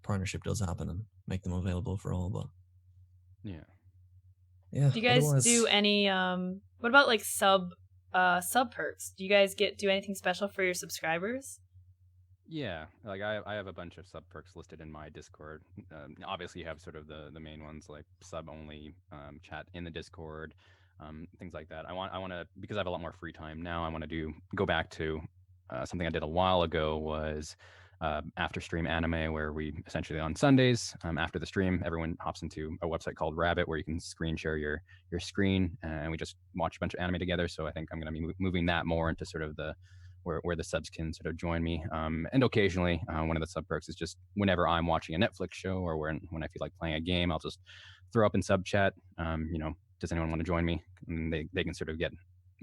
partnership does happen and make them available for all. But yeah. Do you guys do any what about like sub perks? Do you guys do anything special for your subscribers? Yeah, like I have a bunch of sub perks listed in my Discord. Obviously, you have sort of the main ones like sub only chat in the Discord, things like that. I want to, because I have a lot more free time now. I want to go back to something I did a while ago, was after stream anime, where we essentially on Sundays after the stream, everyone hops into a website called Rabbit, where you can screen share your screen, and we just watch a bunch of anime together. So I think I'm going to be moving that more into sort of the where the subs can sort of join me. And occasionally, one of the sub perks is just whenever I'm watching a Netflix show, or when I feel like playing a game, I'll just throw up in sub chat, does anyone want to join me? And they can sort of get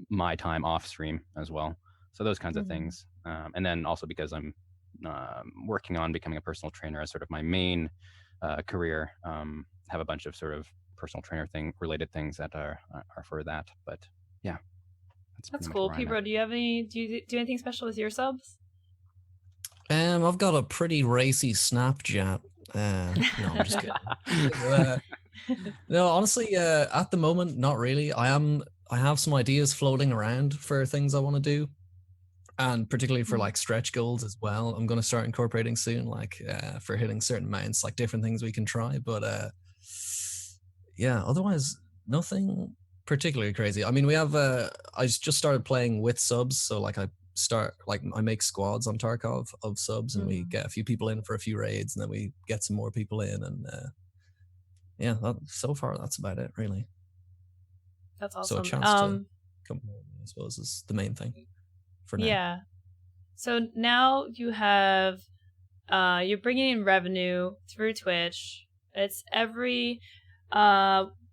my time off stream as well. So those kinds of things. And then also, because I'm working on becoming a personal trainer as sort of my main career, have a bunch of sort of personal trainer related things that are for that. But yeah. That's cool. Peebro, do you do anything special with your subs? I've got a pretty racy Snapchat. No, I'm just kidding. No, honestly, at the moment, not really. I have some ideas floating around for things I want to do, and particularly for like stretch goals as well. I'm going to start incorporating soon, like for hitting certain amounts, like different things we can try. But yeah, otherwise, nothing particularly crazy. I mean, we have I just started playing with subs, so like I make squads on Tarkov of subs, and we get a few people in for a few raids, and then we get some more people in, and yeah, so far that's about it, really. That's awesome. So a chance to come home, I suppose, is the main thing for now. Yeah. So now you have you're bringing in revenue through Twitch. It's every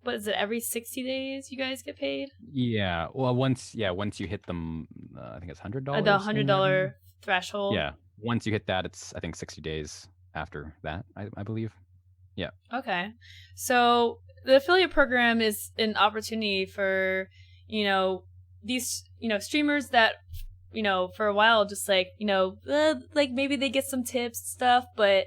what is it, every 60 days you guys get paid? Yeah. Well, once you hit them, I think it's $100. The $100 threshold. Yeah. Once you hit that, it's, I think, 60 days after that, I believe. Yeah. Okay. So the affiliate program is an opportunity for, these, streamers that, for a while, just like, like maybe they get some tips and stuff, but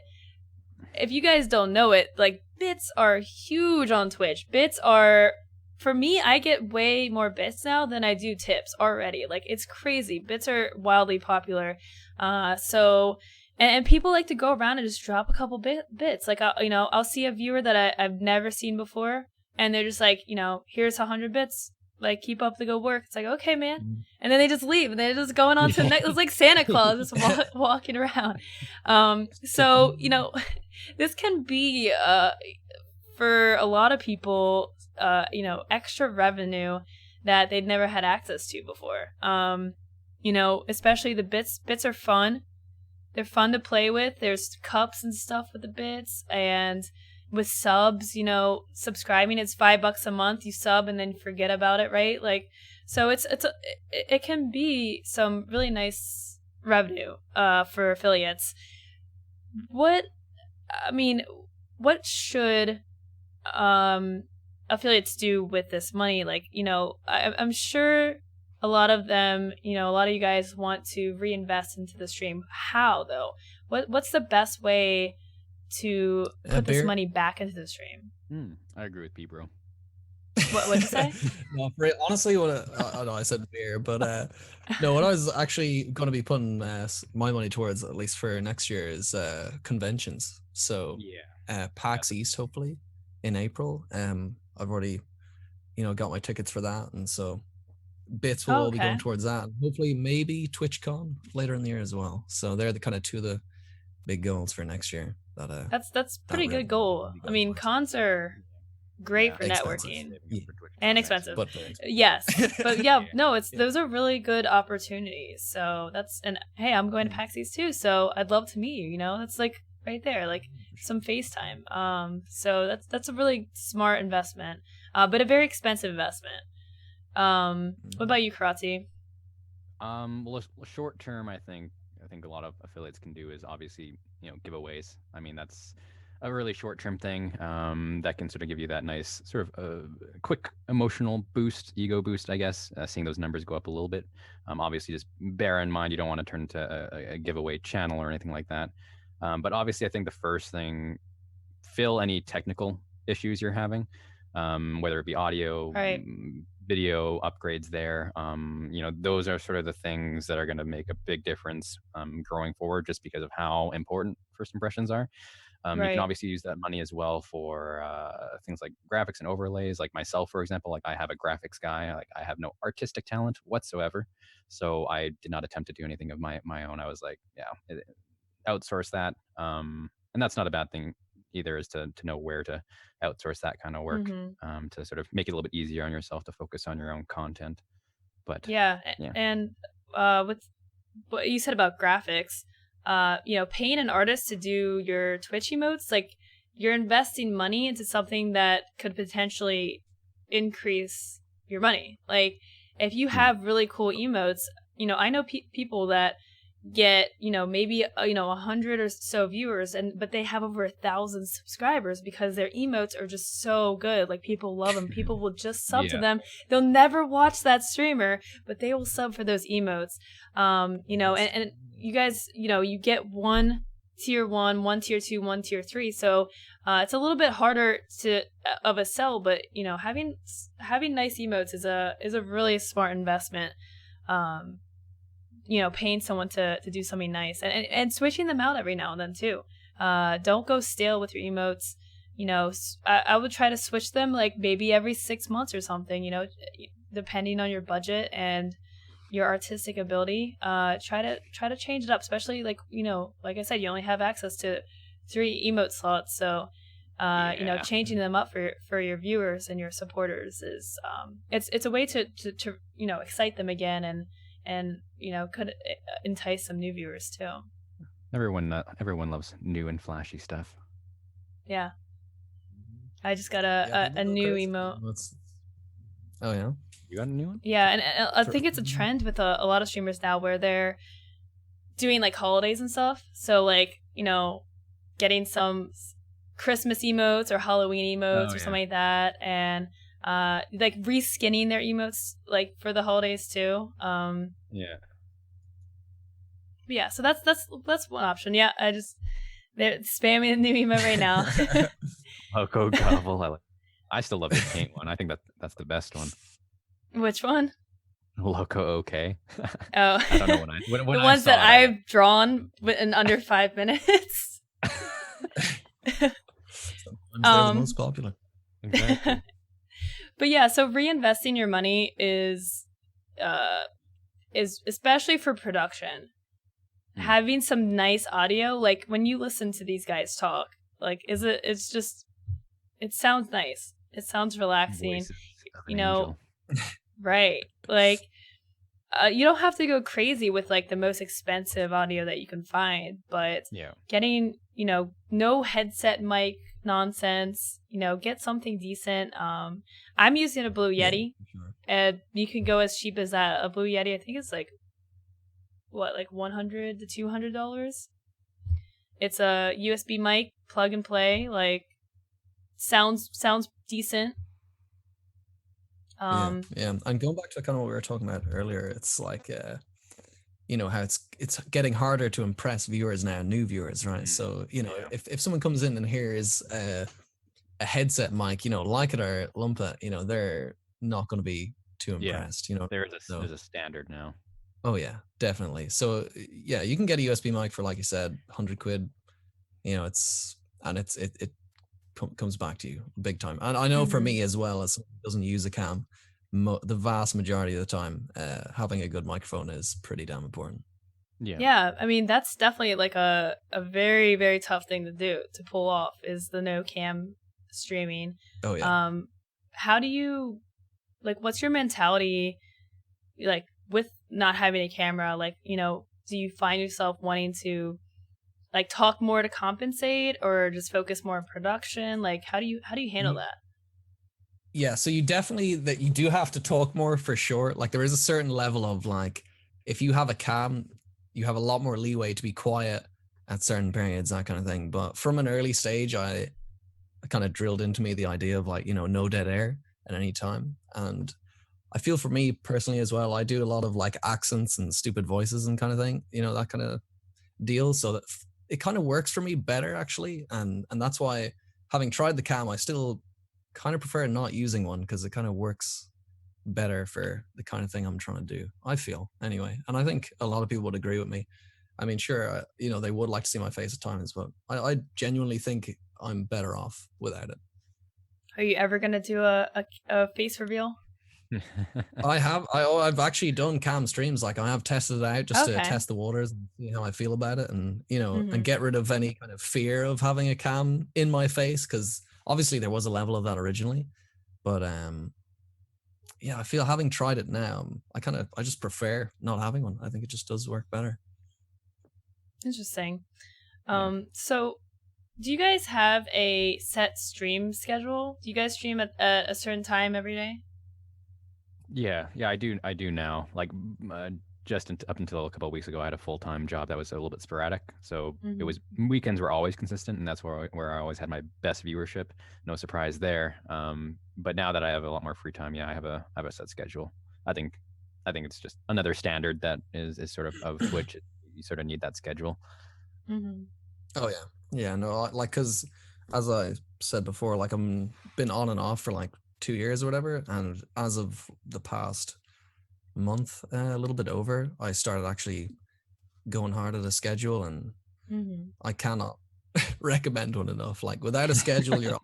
if you guys don't know it, like, bits are huge on Twitch. Bits are, for me, I get way more bits now than I do tips already. Like, it's crazy. Bits are wildly popular. And people like to go around and just drop a couple bits. Like, I'll see a viewer that I've never seen before, and they're just like, here's 100 bits. Like, keep up the good work. It's like, okay, man. And then they just leave, and they're just going on to the next. It's like Santa Claus just walking around. So, this can be, for a lot of people, extra revenue that they'd never had access to before. Especially the bits. Bits are fun. They're fun to play with. There's cups and stuff with the bits, and with subs, subscribing, it's $5 a month. You sub and then forget about it, right? Like, so it can be some really nice revenue for affiliates. What should affiliates do with this money? Like, I'm sure a lot of them, a lot of you guys want to reinvest into the stream. How, though? What's the best way to put this money back into the stream? I agree with Peebro. What'd you say? No, honestly, I said beer, but no, what I was actually going to be putting my money towards, at least for next year, is conventions. So PAX East, hopefully in April. I've already, got my tickets for that, and so bits will all be going towards that. Hopefully, maybe TwitchCon later in the year as well. So they're the kind of two of the big goals for next year. That's pretty good goal. I mean, cons are great for expensive. networking Yeah. and expensive. But very expensive. Yes, but yeah, no, those are really good opportunities. So and hey, I'm going to PAX East too, so I'd love to meet you. You know, that's like right there, like some FaceTime. So that's a really smart investment, but a very expensive investment. What about you, Kiratze? Well, short term, I think a lot of affiliates can do is obviously, giveaways. I mean, that's a really short term thing that can sort of give you that nice sort of quick emotional boost, ego boost, I guess, seeing those numbers go up a little bit. Obviously, just bear in mind you don't want to turn into a giveaway channel or anything like that. But obviously, I think the first thing, fill any technical issues you're having, whether it be audio, Right. video upgrades there. Those are sort of the things that are going to make a big difference growing forward, just because of how important first impressions are. You Right. can obviously use that money as well for things like graphics and overlays. Like myself, for example, like I have a graphics guy. Like I have no artistic talent whatsoever, so I did not attempt to do anything of my own. I was like, yeah, outsource that, and that's not a bad thing either, is to know where to outsource that kind of work, to sort of make it a little bit easier on yourself to focus on your own content. But yeah. And with what you said about graphics, paying an artist to do your Twitch emotes, like you're investing money into something that could potentially increase your money. Like if you have really cool emotes, I know people that get maybe 100 or so viewers, but they have over 1,000 subscribers because their emotes are just so good. Like people love them. People will just sub to them. They'll never watch that streamer, but they will sub for those emotes. And you guys, you get one tier 1, one tier 2, one tier 3, so it's a little bit harder of a sell, but having nice emotes is a really smart investment. Paying someone to do something nice and switching them out every now and then too. Don't go stale with your emotes. I would try to switch them like maybe every 6 months or something, depending on your budget and your artistic ability. Try to change it up, especially like I said, you only have access to 3 emote slots, so changing them up for your viewers and your supporters is it's a way to excite them again and could entice some new viewers too. Everyone loves new and flashy stuff. Yeah, I just got a new emote. Oh yeah, you got a new one? Yeah, and I think it's a trend with a lot of streamers now where they're doing like holidays and stuff. So like getting some Christmas emotes or Halloween emotes or something like that, and like reskinning their emotes like for the holidays too. Yeah, so that's one option. Yeah, they're spamming the new emote right now. Loco Gobble. I still love the paint one. I think that's the best one. Which one? Loco OK. Oh, I don't know when the ones that I've drawn in under 5 minutes. They're the most popular. Exactly. But yeah, so reinvesting your money is especially for production. Having some nice audio, like when you listen to these guys talk, like it sounds nice. It sounds relaxing. Right. Like you don't have to go crazy with like the most expensive audio that you can find, but getting, no headset mic nonsense, get something decent. I'm using a Blue Yeti, and you can go as cheap as that. A Blue Yeti, I think it's like like $100 to $200. It's a USB mic, plug and play, like sounds decent. Yeah, and going back to kind of what we were talking about earlier, it's like how it's getting harder to impress viewers now, new viewers, right? So if someone comes in and hears a headset mic, like it or lump it, they're not going to be too impressed. There's a standard now. Oh yeah, definitely. So yeah, you can get a USB mic for, like you said, £100. It comes back to you big time. And I know for me as well, as someone who doesn't use a cam, the vast majority of the time, having a good microphone is pretty damn important. Yeah, I mean that's definitely like a very very tough thing to do to pull off is the no cam streaming. Oh yeah. How do you like what's your mentality like with not having a camera? Like, you know, do you find yourself wanting to like talk more to compensate or just focus more on production? Like how do you handle that? Yeah, so you definitely that you do have to talk more for sure. Like there is a certain level of like if you have a cam, you have a lot more leeway to be quiet at certain periods, that kind of thing. But from an early stage, I kind of drilled into me the idea of like, you know, no dead air at any time. And I feel for me personally as well, I do a lot of like accents and stupid voices and kind of thing, you know, that kind of deal. So that it kind of works for me better actually. And that's why having tried the cam, I still kind of prefer not using one because it kind of works better for the kind of thing I'm trying to do. I feel anyway. And I think a lot of people would agree with me. I mean, sure, you know, they would like to see my face at times, but I genuinely think I'm better off without it. Are you ever gonna do a face reveal? I've actually done cam streams. Like I have tested it out just to test the waters and see how I feel about it, and you know, and get rid of any kind of fear of having a cam in my face, because obviously there was a level of that originally, but yeah, I feel having tried it now, I just prefer not having one. I think it just does work better. Interesting. So do you guys have a set stream schedule? Do you guys stream at a certain time every day? Yeah, I do now. Like just up until a couple of weeks ago, I had a full-time job that was a little bit sporadic. So it was weekends were always consistent, and that's where I always had my best viewership. No surprise there. But now that I have a lot more free time, yeah, I have a set schedule. I think it's just another standard that is sort of Twitch. You sort of need that schedule. Oh yeah, no, like because as I said before, like I'm been on and off for like 2 years or whatever, and as of the past month, a little bit over, I started actually going hard at a schedule, and I cannot recommend one enough. Like without a schedule, you're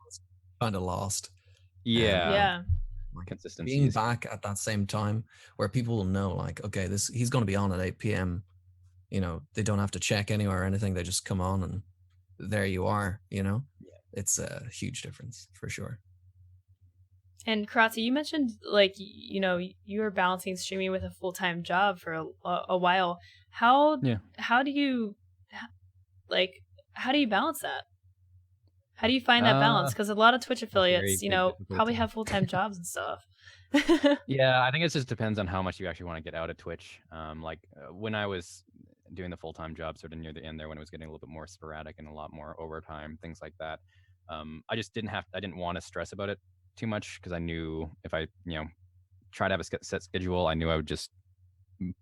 kind of lost. Yeah. Like Consistency being back at that same time where people will know, like, okay, he's going to be on at 8 p.m. You know, they don't have to check anywhere or anything. They just come on and there you are, you know? It's a huge difference for sure. And Kiratze, you mentioned like you know you were balancing streaming with a full-time job for a while. How do you how do you balance that? How do you find that balance? Because a lot of Twitch affiliates, you know, probably have full-time jobs and stuff. Yeah, I think it just depends on how much you actually want to get out of Twitch. When I was doing the full-time job sort of near the end there, when it was getting a little bit more sporadic and a lot more overtime, things like that, I just didn't want to stress about it too much, because I knew if I, try to have a set schedule, I knew I would just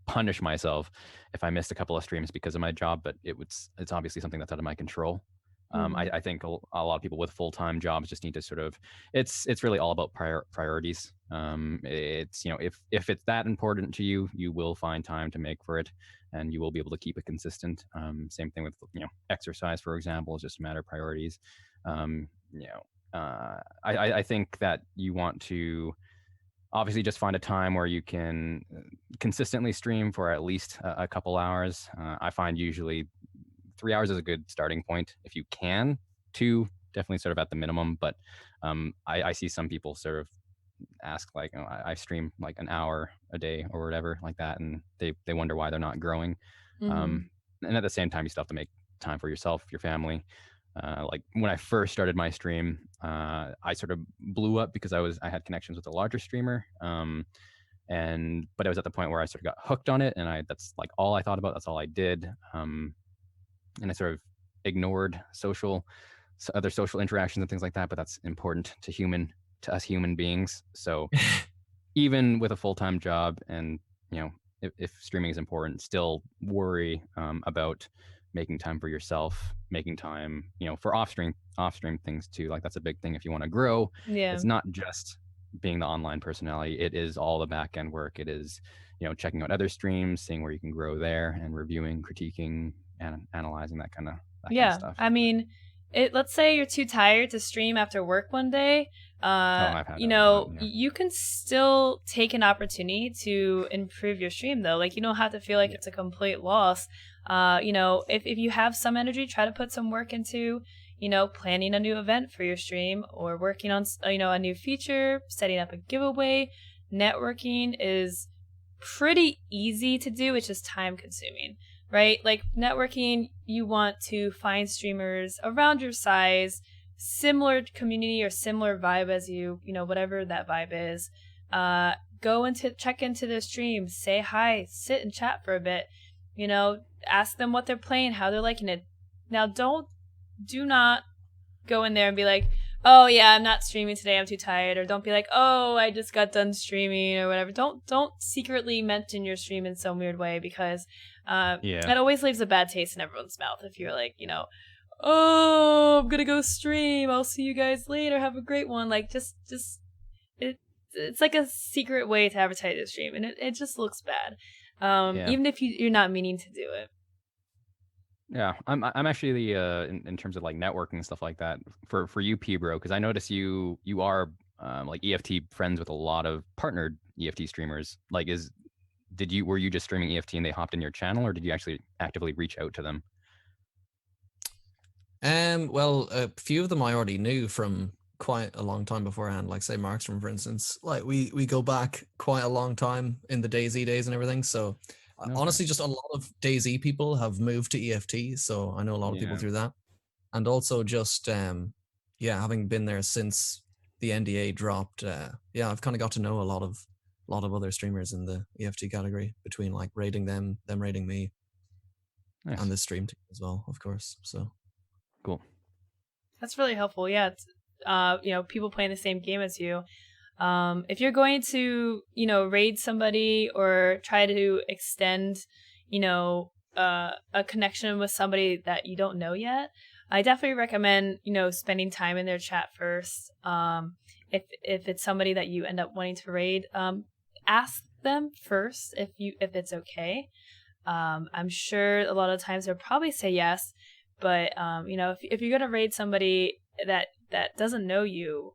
punish myself if I missed a couple of streams because of my job. But it's obviously something that's out of my control. I think a lot of people with full-time jobs just need to sort of, it's really all about priorities. It's, if it's that important to you, you will find time to make for it, and you will be able to keep it consistent. Same thing with, exercise, for example, is just a matter of priorities. I think that you want to obviously just find a time where you can consistently stream for at least a couple hours. I find usually 3 hours is a good starting point. If you can, 2, definitely sort of at the minimum. But I see some people sort of ask like, I stream like an hour a day or whatever like that, and they wonder why they're not growing. And at the same time, you still have to make time for yourself, your family. Like when I first started my stream, I sort of blew up because I had connections with a larger streamer. But I was at the point where I sort of got hooked on it, and that's like all I thought about. That's all I did. And I sort of ignored other social interactions and things like that. But that's important to us human beings. So even with a full-time job, and if streaming is important, still worry about making time for yourself, making time, for off stream things too. Like that's a big thing if you want to grow. Yeah. It's not just being the online personality. It is all the back end work. It is, checking out other streams, seeing where you can grow there, and reviewing, critiquing, and analyzing that kind of stuff. I mean, let's say you're too tired to stream after work one day. You can still take an opportunity to improve your stream though. Like you don't have to feel like it's a complete loss. If you have some energy, try to put some work into, planning a new event for your stream or working on, a new feature, setting up a giveaway. Networking is pretty easy to do. It's just time consuming, right? Like networking, you want to find streamers around your size, similar community or similar vibe as you, whatever that vibe is. Check into their stream, say hi, sit and chat for a bit, ask them what they're playing, how they're liking it. Now do not go in there and be like, oh yeah, I'm not streaming today, I'm too tired. Or don't be like, oh, I just got done streaming or whatever. Don't secretly mention your stream in some weird way, because that always leaves a bad taste in everyone's mouth. If you're like, oh, I'm gonna go stream, I'll see you guys later, have a great one. Like it's like a secret way to advertise your stream, and it just looks bad. Even if you're not meaning to do it. Yeah, I'm actually in terms of like networking and stuff like that for you, Peebro, because I notice you are like EFT friends with a lot of partnered EFT streamers. Like, were you just streaming EFT and they hopped in your channel, or did you actually actively reach out to them? Well, a few of them I already knew from quite a long time beforehand, like say Markstrom, for instance. Like we go back quite a long time in the DayZ days and everything. So honestly, just a lot of DayZ people have moved to EFT, so I know a lot of people through that. And also just having been there since the NDA dropped, I've kind of got to know a lot of other streamers in the EFT category, between like rating them rating me. Nice. And the stream team as well, of course. So cool. That's really helpful. Yeah, it's, people playing the same game as you. If you're going to, raid somebody or try to extend, a connection with somebody that you don't know yet, I definitely recommend, spending time in their chat first. If it's somebody that you end up wanting to raid, ask them first if it's okay. I'm sure a lot of times they'll probably say yes, but if you're gonna raid somebody that doesn't know you,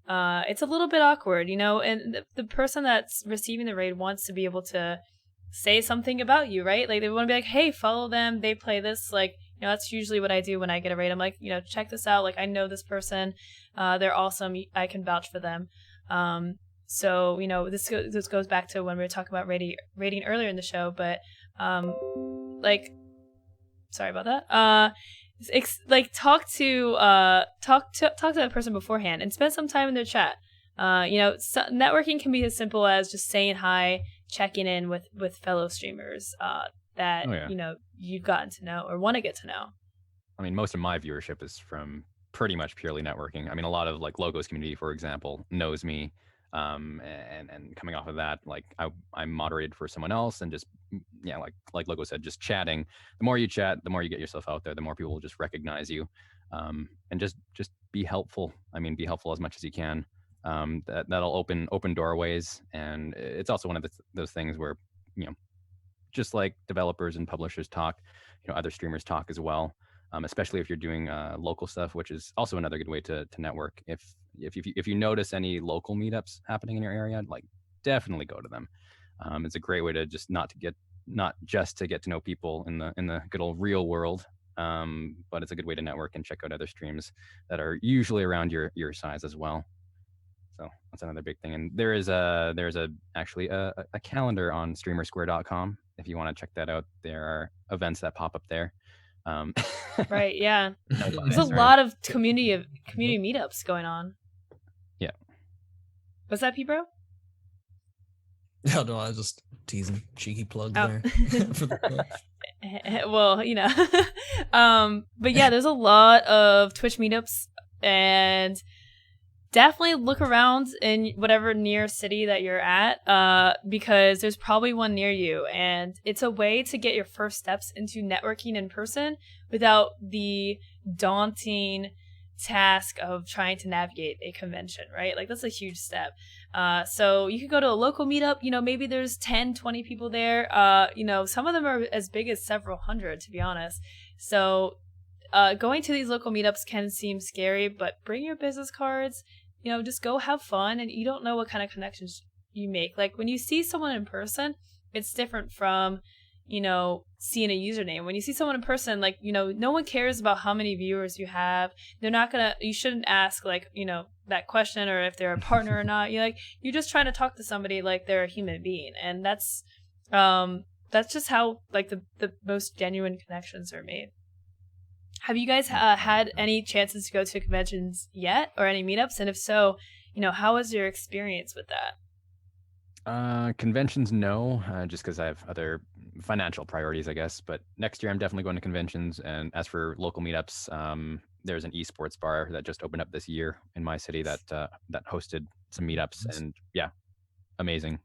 it's a little bit awkward, and the person that's receiving the raid wants to be able to say something about you, right? Like they want to be like, hey, follow them, they play this, like, that's usually what I do when I get a raid. I'm like, check this out, like I know this person, they're awesome, I can vouch for them. So this goes back to when we were talking about rating earlier in the show, but sorry about that. Talk to that person beforehand and spend some time in their chat. Networking can be as simple as just saying hi, checking in with fellow streamers that you've gotten to know or want to get to know. I mean, most of my viewership is from pretty much purely networking. I mean, a lot of like Logos community, for example, knows me. And coming off of that, like I moderated for someone else, and just like Logo said, just chatting. The more you chat, the more you get yourself out there, the more people will just recognize you, and just be helpful. I mean, be helpful as much as you can. That'll open doorways, and it's also one of those things where just like developers and publishers talk, other streamers talk as well. Especially if you're doing local stuff, which is also another good way to network. If you notice any local meetups happening in your area, like definitely go to them. It's a great way to just not just to get to know people in the good old real world, but it's a good way to network and check out other streams that are usually around your size as well. So that's another big thing. And there's actually a calendar on StreamerSquare.com if you want to check that out. There are events that pop up there. Right, yeah. There's a lot of community meetups going on. Yeah. Was that Peebro? No, I was just teasing. Cheeky plug there. For the well, but yeah, there's a lot of Twitch meetups, and definitely look around in whatever near city that you're at, because there's probably one near you, and it's a way to get your first steps into networking in person without the daunting task of trying to navigate a convention, right? Like that's a huge step. So you could go to a local meetup, maybe there's 10, 20 people there. Some of them are as big as several hundred, to be honest. So going to these local meetups can seem scary, but bring your business cards. just go have fun, and you don't know what kind of connections you make. Like when you see someone in person, it's different from, seeing a username. When you see someone in person, like, no one cares about how many viewers you have. You shouldn't ask like, that question, or if they're a partner or not. You're just trying to talk to somebody like they're a human being. And that's just how like the most genuine connections are made. Have you guys had any chances to go to conventions yet, or any meetups? And if so, how was your experience with that? Conventions, no, just because I have other financial priorities, I guess. But next year, I'm definitely going to conventions. And as for local meetups, there's an esports bar that just opened up this year in my city that hosted some meetups, and yeah, amazing.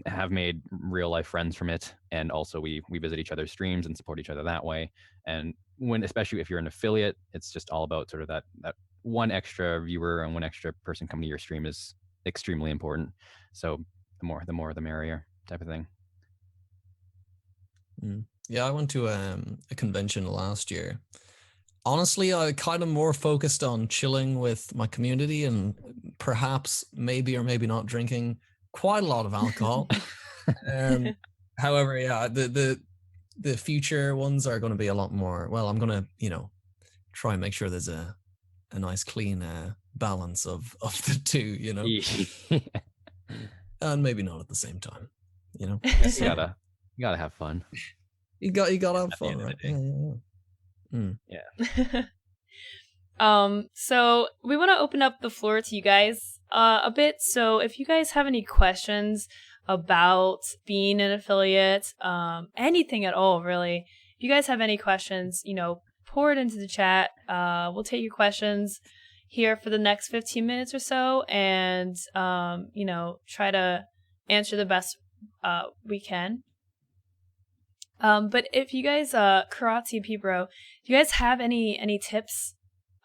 Have made real life friends from it, and also we visit each other's streams and support each other that way. And especially if you're an affiliate, it's just all about sort of that one extra viewer and one extra person coming to your stream is extremely important. So the more the merrier type of thing. Yeah, I went to a convention last year. Honestly, I kind of more focused on chilling with my community and perhaps maybe or maybe not drinking quite a lot of alcohol. However, yeah, the future ones are going to be a lot more. Well, I'm going to, try and make sure there's a nice clean balance of the two, and maybe not at the same time, So, you gotta have fun. You gotta have fun, right? Yeah. So we want to open up the floor to you guys a bit. So if you guys have any questions about being an affiliate, anything at all, really, if you guys have any questions, pour it into the chat. We'll take your questions here for the next 15 minutes or so, and try to answer the best we can. But if you guys, Kiratze Peebro, do you guys have any tips,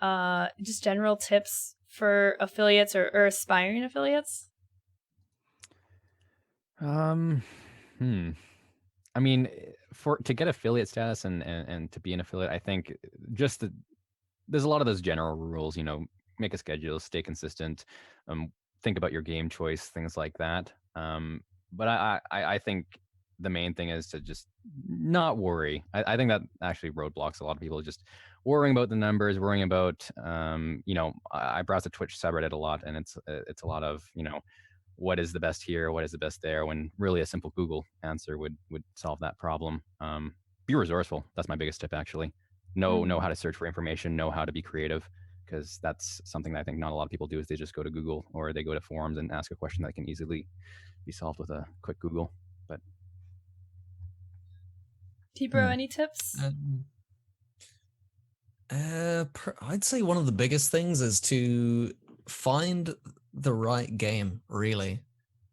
just general tips for affiliates or aspiring affiliates? I mean, to get affiliate status and to be an affiliate, I think there's a lot of those general rules, make a schedule, stay consistent, think about your game choice, things like that. But I think the main thing is to just not worry. I think that actually roadblocks a lot of people, just worrying about the numbers, worrying about, I browse the Twitch subreddit a lot, and it's a lot of, what is the best here, what is the best there, when really a simple Google answer would solve that problem. Be resourceful. That's my biggest tip, actually. Know how to search for information, know how to be creative, because that's something that I think not a lot of people do, is they just go to Google or they go to forums and ask a question that can easily be solved with a quick Google. But Peebro, any tips? I'd say one of the biggest things is to find the right game, really.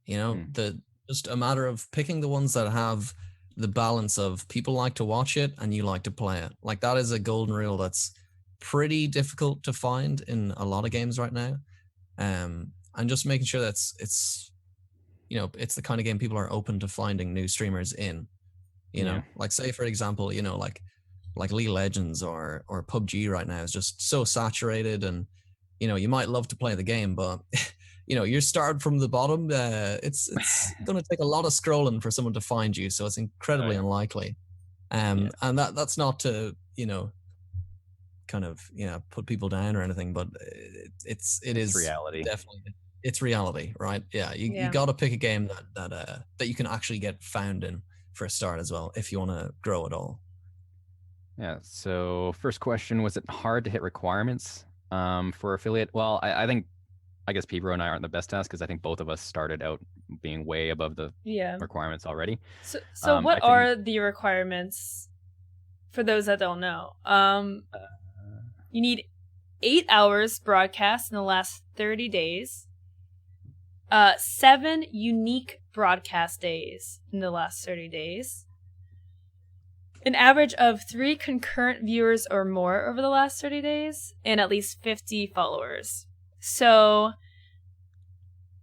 Just a matter of picking the ones that have the balance of people like to watch it and you like to play it. Like, that is a golden rule that's pretty difficult to find in a lot of games right now. And just making sure that it's the kind of game people are open to finding new streamers in. Like, say for example, like League of Legends or PUBG right now is just so saturated, and you might love to play the game, but you're started from the bottom. It's going to take a lot of scrolling for someone to find you, so it's incredibly unlikely. And that's not to kind of put people down or anything, but it is reality. Definitely, it's reality, right? Yeah, you got to pick a game that you can actually get found in for a start as well, if you want to grow at all. Yeah. So first question, was it hard to hit requirements for affiliate? Well, I guess Peebro and I aren't the best test, because I think both of us started out being way above the requirements already. So what are the requirements for those that don't know? You need 8 hours broadcast in the last 30 days. 7 unique broadcast days in the last 30 days. An average of 3 concurrent viewers or more over the last 30 days, and at least 50 followers. So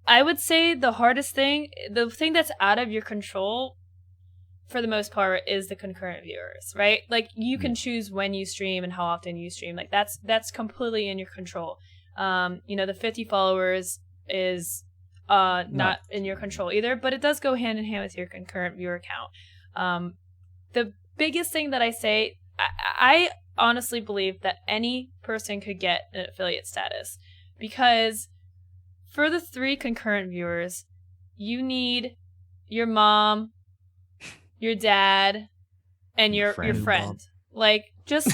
I would say the hardest thing, the thing that's out of your control for the most part, is the concurrent viewers, right? Like, you can choose when you stream and how often you stream. Like, that's completely in your control. The 50 followers is not in your control either, but it does go hand in hand with your concurrent viewer count. The biggest thing that I say, I honestly believe that any person could get an affiliate status, because for the 3 concurrent viewers, you need your mom, your dad, and your friend. Like, just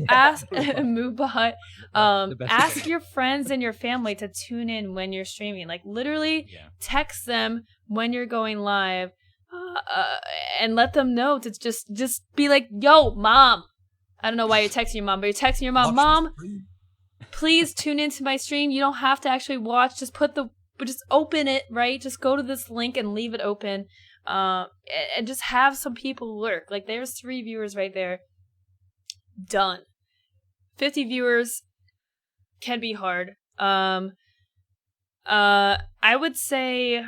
ask Mubot, ask your friends and your family to tune in when you're streaming. Like, literally text them when you're going live, and let them know to just be like, yo, mom. I don't know why you're texting your mom, but you're texting your mom, Mom, please tune into my stream. You don't have to actually watch. Just open it, right? Just go to this link and leave it open. And just have some people lurk. Like, there's 3 viewers right there. Done. 50 viewers can be hard. I would say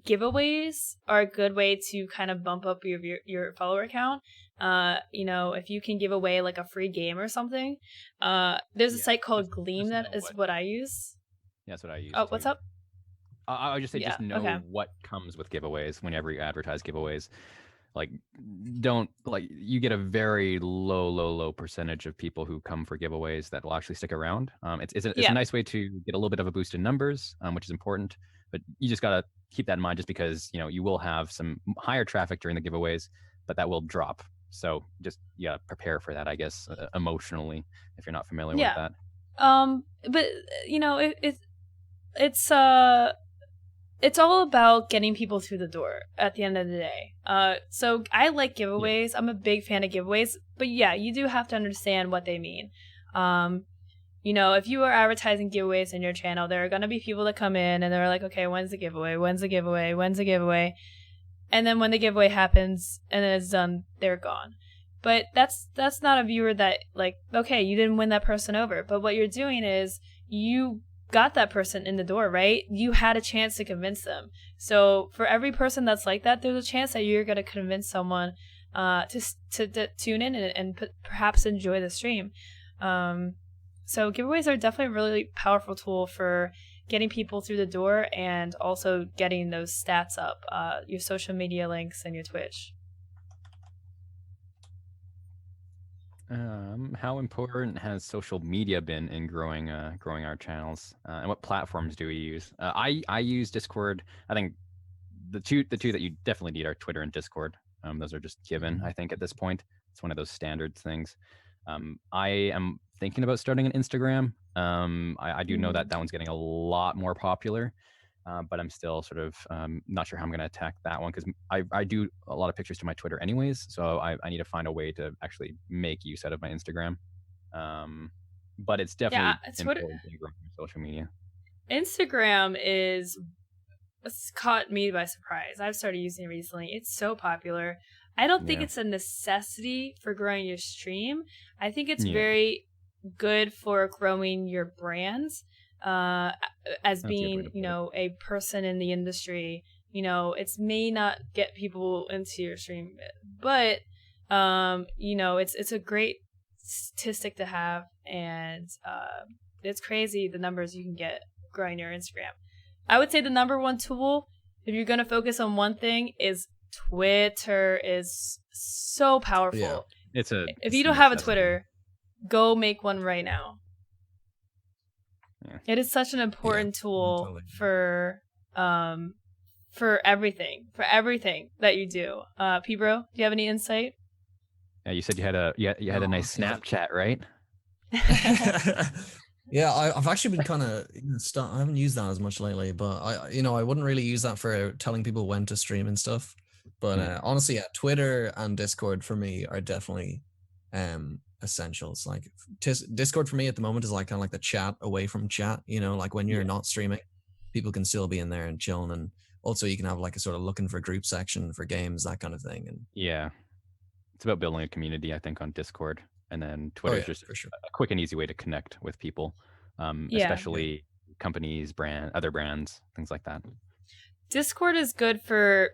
giveaways are a good way to kind of bump up your follower count. If you can give away like a free game or something. There's a site called Gleam that is what I use. Yeah, that's what I use. Oh, what's up? I would just say just know what comes with giveaways whenever you advertise giveaways. Like, you get a very low percentage of people who come for giveaways that will actually stick around. It's a nice way to get a little bit of a boost in numbers, which is important. But you just gotta keep that in mind, just because you will have some higher traffic during the giveaways, but that will drop. So just prepare for that, I guess, emotionally, if you're not familiar with that. But it's all about getting people through the door at the end of the day. So I like giveaways. I'm a big fan of giveaways, but you do have to understand what they mean. If you are advertising giveaways in your channel, there are going to be people that come in and they're like, okay, when's the giveaway? When's the giveaway? When's the giveaway? And then when the giveaway happens and then it's done, they're gone. But that's not a viewer that, like, okay, you didn't win that person over. But what you're doing is you got that person in the door, right? You had a chance to convince them. So for every person that's like that, there's a chance that you're going to convince someone to tune in and perhaps enjoy the stream. So giveaways are definitely a really powerful tool for getting people through the door and also getting those stats up, your social media links and your Twitch. How important has social media been in growing our channels? And what platforms do we use? I use Discord. I think the two that you definitely need are Twitter and Discord. Those are just given, I think, at this point. It's one of those standard things. I am thinking about starting an Instagram. I do know that one's getting a lot more popular, but I'm still sort of not sure how I'm going to attack that one, because I do a lot of pictures to my Twitter anyways, so I need to find a way to actually make use out of my Instagram. But it's definitely important to grow social media. Instagram it's caught me by surprise. I've started using it recently. It's so popular. I don't think it's a necessity for growing your stream. I think it's very good for growing your brands. As being, a person in the industry, it may not get people into your stream, but, it's a great statistic to have, and it's crazy the numbers you can get growing your Instagram. I would say the number one tool, if you're going to focus on one thing, is Twitter is so powerful. Yeah, if you don't have a Twitter, go make one right now. Yeah. It is such an important tool for everything that you do. Peebro, do you have any insight? Yeah, you said you had a nice Snapchat, right? Yeah, I've actually been kind of I haven't used that as much lately, but I wouldn't really use that for telling people when to stream and stuff. But honestly, Twitter and Discord for me are definitely essentials. Like Discord for me at the moment is like kind of like the chat away from chat, like when you're not streaming, people can still be in there and chilling, and also you can have like a sort of looking for group section for games, that kind of thing. And it's about building a community, I think, on Discord, and then Twitter is just a quick and easy way to connect with people, especially companies, other brands, things like that. Discord is good for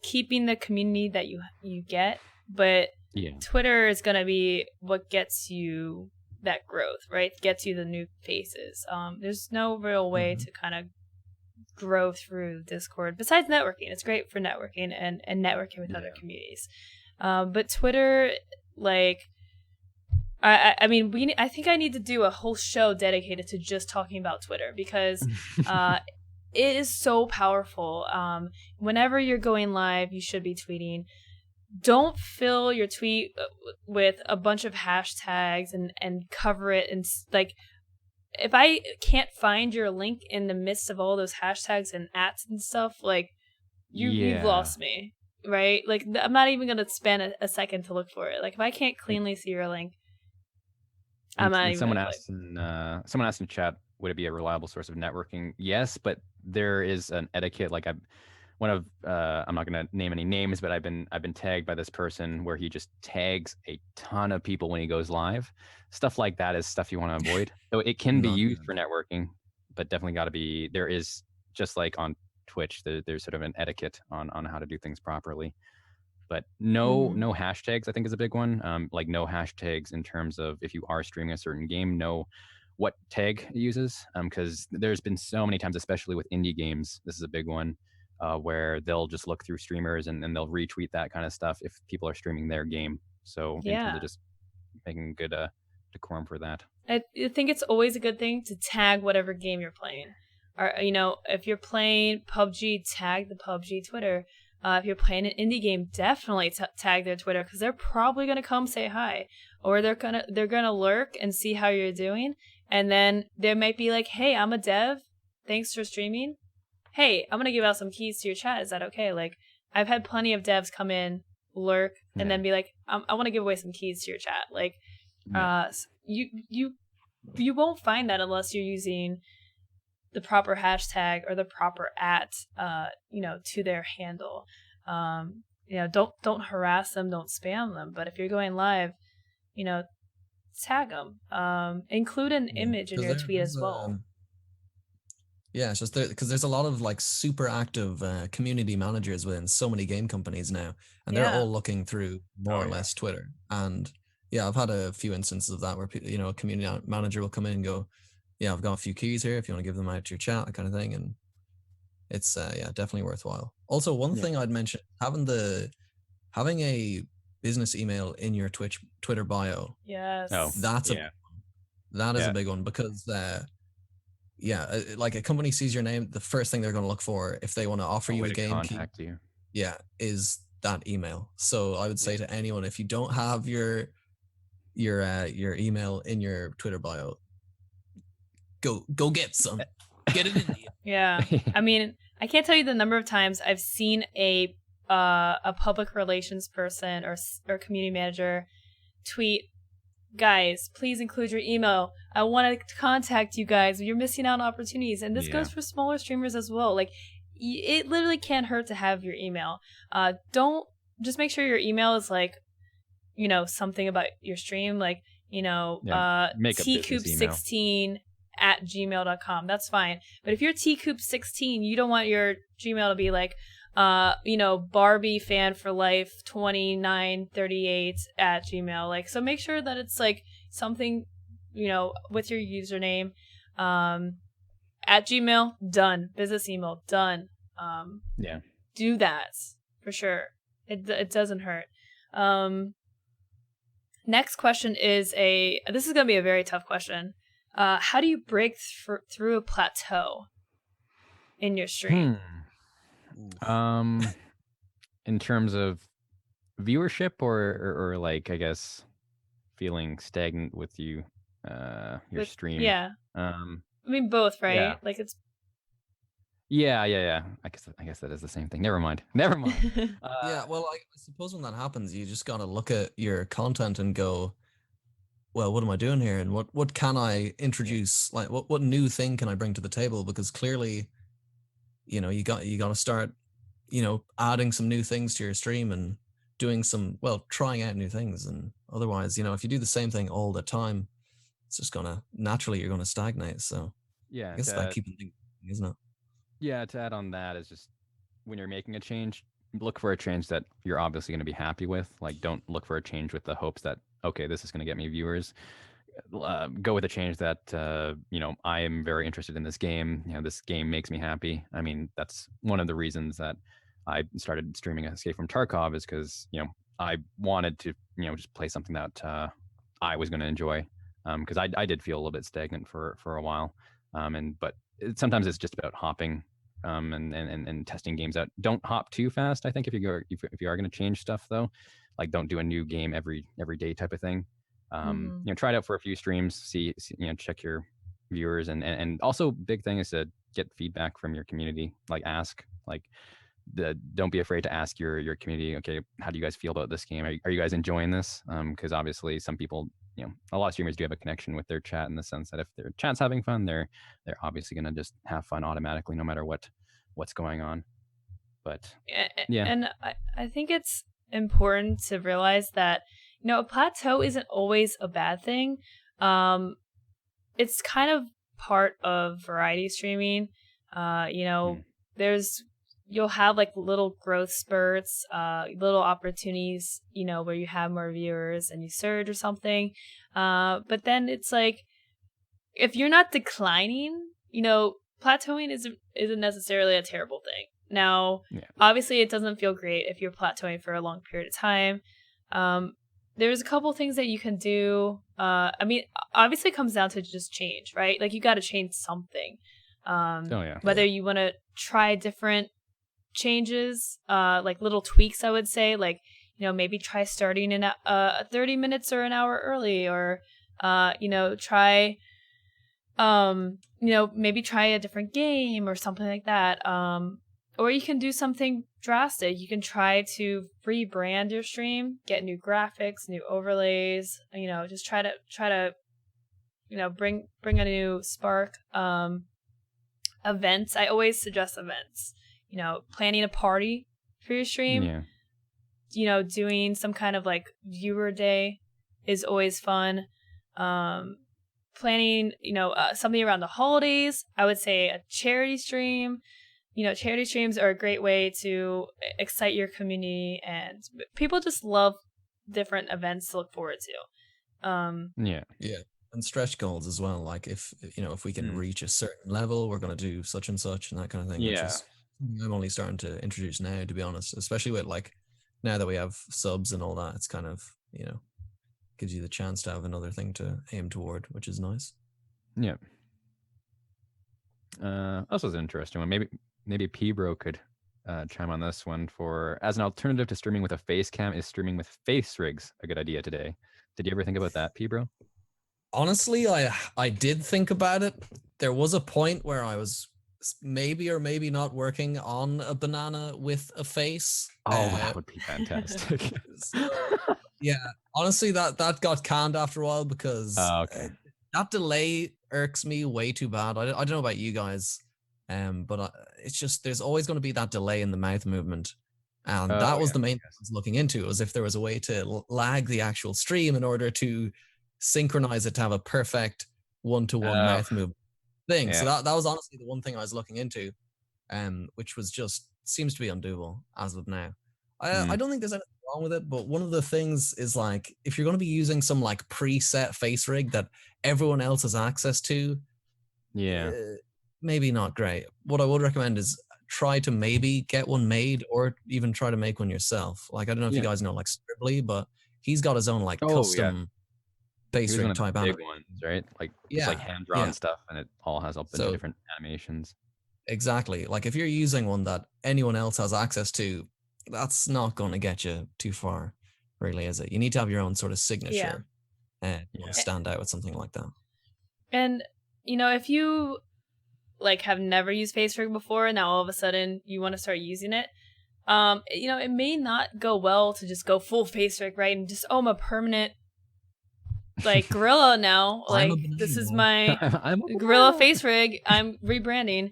keeping the community that you get, but Twitter is going to be what gets you that growth, right? Gets you the new faces. There's no real way to kind of grow through Discord besides networking. It's great for networking and networking with other communities. But Twitter, like, I mean, I think I need to do a whole show dedicated to just talking about Twitter because it is so powerful. Whenever you're going live, you should be tweeting. Don't fill your tweet with a bunch of hashtags and cover it. And like, if I can't find your link in the midst of all those hashtags and ats and stuff, like, you've lost me, right? Like, I'm not even going to spend a second to look for it. Like, if I can't cleanly see your link, I'm not even someone asked in chat, would it be a reliable source of networking? Yes, but there is an etiquette. Like I'm not going to name any names, but I've been tagged by this person where he just tags a ton of people when he goes live. Stuff like that is stuff you want to avoid. So it can be used for networking, but definitely got to be, there is, just like on Twitch, there's sort of an etiquette on how to do things properly. But no hashtags, I think, is a big one. Like no hashtags in terms of if you are streaming a certain game, know what tag it uses. Because there's been so many times, especially with indie games, this is a big one, where they'll just look through streamers and they'll retweet that kind of stuff if people are streaming their game. So in terms of just making good decorum for that. I think it's always a good thing to tag whatever game you're playing. Or, you know, if you're playing PUBG, tag the PUBG Twitter. If you're playing an indie game, definitely tag their Twitter because they're probably gonna come say hi, or they're gonna lurk and see how you're doing, and then they might be like, "Hey, I'm a dev. Thanks for streaming. Hey, I'm gonna give out some keys to your chat. Is that okay?" Like, I've had plenty of devs come in, lurk, and then be like, "I want to give away some keys to your chat." Like, you won't find that unless you're using the proper hashtag or the proper to their handle. Don't harass them, don't spam them. But if you're going live, tag them. Include an image in your tweet as well. It's just because there's a lot of like super active community managers within so many game companies now, and they're all looking through more or less Twitter. And I've had a few instances of that where a community manager will come in and go, "Yeah, I've got a few keys here if you want to give them out to your chat," that kind of thing. And it's definitely worthwhile. Also, one thing I'd mention, having a business email in your Twitter bio. Yes. That is a big one because like a company sees your name, the first thing they're going to look for if they want to offer you a game contact key, you. is that email. So I would say to anyone, if you don't have your email in your Twitter bio, go get some. Get it in you. Yeah. I mean, I can't tell you the number of times I've seen a public relations person or community manager tweet, "Guys, please include your email. I want to contact you guys. You're missing out on opportunities." And this goes for smaller streamers as well. Like, it literally can't hurt to have your email. Don't just make sure your email is like, something about your stream, like, tcoop16 at gmail.com. That's fine. But if you're tcoop16, you don't want your Gmail to be like, Barbie fan for life 2938 at Gmail. Like, so make sure that it's like something, with your username, at Gmail, done. Business email, done. Do that for sure. It doesn't hurt. Next question is this is going to be a very tough question. How do you break through a plateau in your stream? In terms of viewership or like, I guess, feeling stagnant with your stream. Yeah. I mean, both, right? Yeah. Like, it's. Yeah. I guess that is the same thing. Never mind. Well, I suppose when that happens, you just gotta look at your content and go, well, what am I doing here? And what can I introduce? Like, what new thing can I bring to the table? Because clearly, you got to start, adding some new things to your stream and doing trying out new things. And otherwise, if you do the same thing all the time, it's just you're gonna stagnate. So I guess that keeping things, isn't it? Yeah. To add on that is just when you're making a change, look for a change that you're obviously going to be happy with. Like, don't look for a change with the hopes that, okay, this is going to get me viewers. go with a change that I am very interested in this game. This game makes me happy. I mean, that's one of the reasons that I started streaming Escape from Tarkov, is because I wanted to just play something that I was going to enjoy, because I did feel a little bit stagnant for a while, but sometimes it's just about hopping and testing games out. Don't hop too fast. I think if you are going to change stuff though, like don't do a new game every day type of thing. Try it out for a few streams, see check your viewers, and also big thing is to get feedback from your community. Like ask, like don't be afraid to ask your community, okay, how do you guys feel about this game? Are you guys enjoying this? Because obviously some people, a lot of streamers do have a connection with their chat, in the sense that if their chat's having fun, they're obviously going to just have fun automatically, no matter what's going on. But yeah, and I think it's important to realize that a plateau isn't always a bad thing. It's kind of part of variety streaming. You'll have like little growth spurts, little opportunities, where you have more viewers and you surge or something. But then it's like, if you're not declining, plateauing isn't necessarily a terrible thing. Now, obviously, it doesn't feel great if you're plateauing for a long period of time. There's a couple things that you can do. I mean, obviously, it comes down to just change, right? Like, you got to change something. Whether you want to try different changes, like little tweaks, I would say, like, maybe try starting in 30 minutes or an hour early, or try maybe try a different game or something like that. Or you can do something drastic. You can try to rebrand your stream, get new graphics, new overlays, just try to bring a new spark. Events, I always suggest events. Planning a party for your stream. Doing some kind of like viewer day is always fun. Planning, something around the holidays. I would say a charity stream. Charity streams are a great way to excite your community, and people just love different events to look forward to. Yeah. And stretch goals as well. Like if we can reach a certain level, we're going to do such and such and that kind of thing. Which is I'm only starting to introduce now, to be honest, especially with like now that we have subs and all that. It's kind of, gives you the chance to have another thing to aim toward, which is nice. Yeah. This was an interesting one. Maybe Peebro could chime on this one. For as an alternative to streaming with a face cam, is streaming with face rigs a good idea today? Did you ever think about that, Peebro? Honestly, I did think about it. There was a point where I was maybe or maybe not working on a banana with a face. Oh, that would be fantastic. Yeah, honestly, that got canned after a while because that delay irks me way too bad. I don't know about you guys, but it's just there's always going to be that delay in the mouth movement, and that was the main thing I was looking into, was if there was a way to lag the actual stream in order to synchronize it to have a perfect one-to-one mouth movement thing. Yeah. So that was honestly the one thing I was looking into, which was just seems to be undoable as of now. I don't think there's anything wrong with it, but one of the things is like if you're going to be using some like preset face rig that everyone else has access to, maybe not great. What I would recommend is try to maybe get one made, or even try to make one yourself. Like I don't know if you guys know like Scribbly, but he's got his own like custom face rig type big ones, right? Like it's like hand drawn stuff, and it all has a bunch of different animations. Exactly. Like if you're using one that anyone else has access to, that's not going to get you too far, really, is it? You need to have your own sort of signature and stand out with something like that. And if you like have never used face rig before, and now all of a sudden you want to start using it, it may not go well to just go full face rig, right? And just I'm a permanent like gorilla now. Like this is my gorilla face rig. I'm rebranding.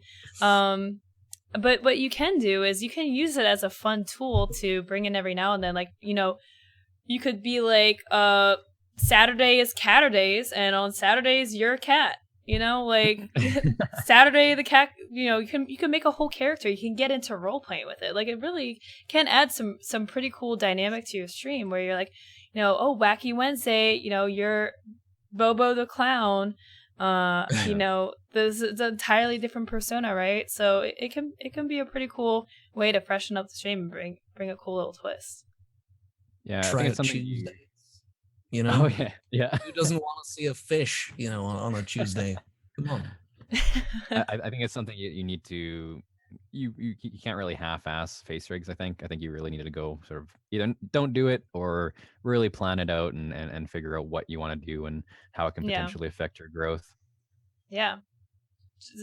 But what you can do is you can use it as a fun tool to bring in every now and then. Like, you could be like, Saturday is Catterdays, and on Saturdays you're a cat. Like Saturday the cat. You can make a whole character. You can get into role playing with it. Like it really can add some pretty cool dynamic to your stream where you're like, Wacky Wednesday. You're Bobo the clown. You know, this is an entirely different persona, right? So it can be a pretty cool way to freshen up the stream and bring a cool little twist. Yeah, I think it's something Tuesdays, Oh yeah. Who doesn't want to see a fish, on a Tuesday? Come on. I think it's something you need to you can't really half-ass face rigs. I think you really need to go sort of either don't do it or really plan it out and figure out what you want to do and how it can potentially affect your growth. Yeah,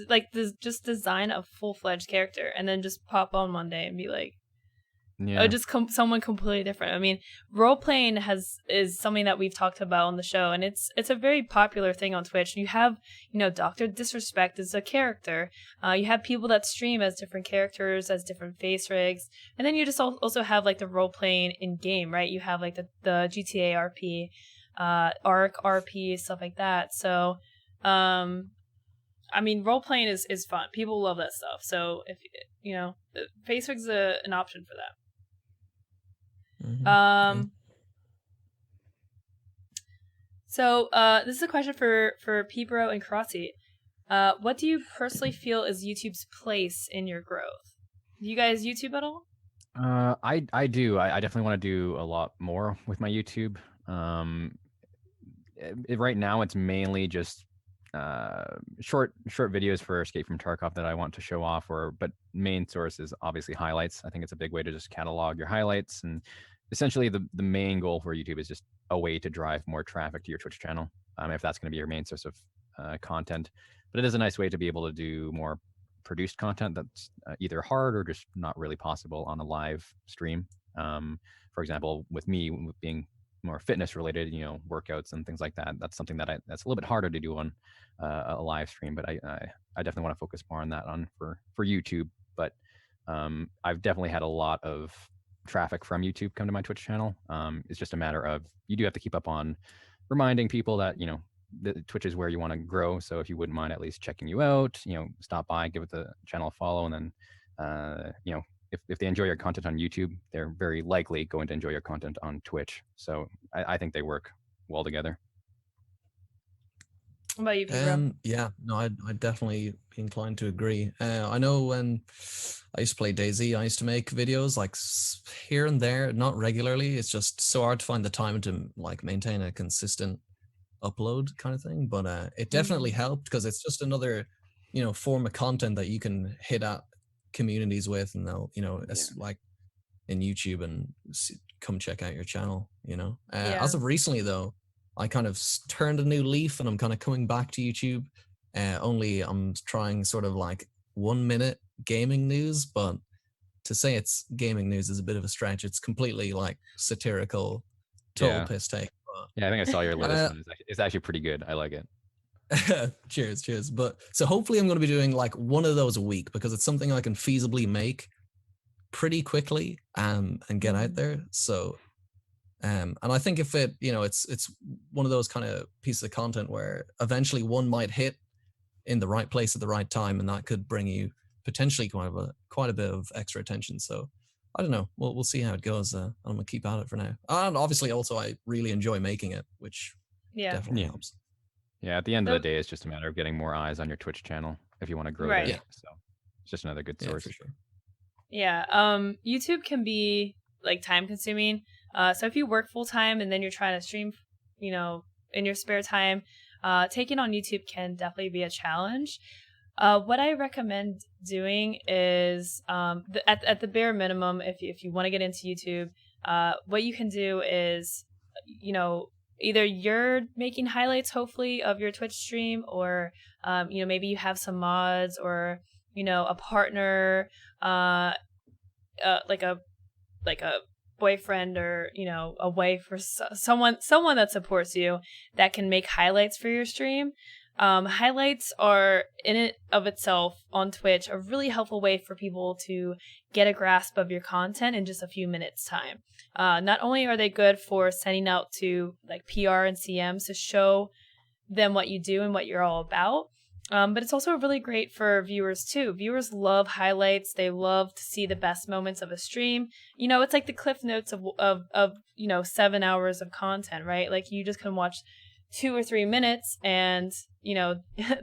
like just design a full-fledged character and then just pop on one day and be like, just someone completely different. I mean, role playing is something that we've talked about on the show, and it's a very popular thing on Twitch. You have, Dr. Disrespect as a character. You have people that stream as different characters, as different face rigs, and then you just also have like the role playing in game, right? You have like the GTA RP, ARC RP, stuff like that. So, I mean, role playing is fun. People love that stuff. So if face rigs an option for that. Mm-hmm. So this is a question for Peebro and Kiratze. What do you personally feel is YouTube's place in your growth? Do you guys YouTube at all? I do. I definitely want to do a lot more with my YouTube. Right now it's mainly just short videos for Escape from Tarkov that I want to show off, but main source is obviously highlights. I think it's a big way to just catalog your highlights, and essentially the main goal for YouTube is just a way to drive more traffic to your Twitch channel, if that's going to be your main source of content. But it is a nice way to be able to do more produced content that's either hard or just not really possible on a live stream. For example, with me being more fitness related, workouts and things like that, that's something that's a little bit harder to do on a live stream, but I definitely want to focus more on that for YouTube. But I've definitely had a lot of traffic from YouTube come to my Twitch channel. It's just a matter of you do have to keep up on reminding people that the Twitch is where you want to grow. So if you wouldn't mind at least checking you out, stop by, give the channel a follow, and then if they enjoy your content on YouTube, they're very likely going to enjoy your content on Twitch. So I think they work well together. What about you, Peebro? Yeah, no, I'd definitely be inclined to agree. I know when I used to play DayZ, I used to make videos like here and there, not regularly. It's just so hard to find the time to like maintain a consistent upload kind of thing. But it definitely helped because it's just another, form of content that you can hit at communities with, and they'll, it's like in YouTube and come check out your channel. As of recently though, I kind of turned a new leaf and I'm kind of coming back to YouTube. Only I'm trying sort of like 1 minute gaming news, but to say it's gaming news is a bit of a stretch. It's completely like satirical, total piss take. Yeah, I think I saw your latest one. It's actually pretty good. I like it. Cheers. But so hopefully I'm going to be doing like one of those a week because it's something I can feasibly make pretty quickly and get out there. So and I think if it, it's one of those kind of pieces of content where eventually one might hit in the right place at the right time, and that could bring you potentially quite a bit of extra attention. So I don't know. We'll see how it goes. I'm gonna keep at it for now. And obviously, also I really enjoy making it, which definitely helps. Yeah, at the end of the day, it's just a matter of getting more eyes on your Twitch channel if you want to grow there. Yeah. So it's just another good source. For sure. Yeah. YouTube can be like time consuming. So if you work full time and then you're trying to stream, in your spare time, taking on YouTube can definitely be a challenge. What I recommend doing is at the bare minimum, if you want to get into YouTube, what you can do is, either you're making highlights, hopefully, of your Twitch stream, or, maybe you have some mods or, a partner, like a boyfriend or, a wife or someone that supports you that can make highlights for your stream. Highlights are in it of itself on Twitch a really helpful way for people to get a grasp of your content in just a few minutes time. Not only are they good for sending out to like PR and CMs to show them what you do and what you're all about, but it's also really great for viewers too. Viewers love highlights. They love to see the best moments of a stream. It's like the cliff notes of 7 hours of content, right? Like you just can watch 2 or 3 minutes, and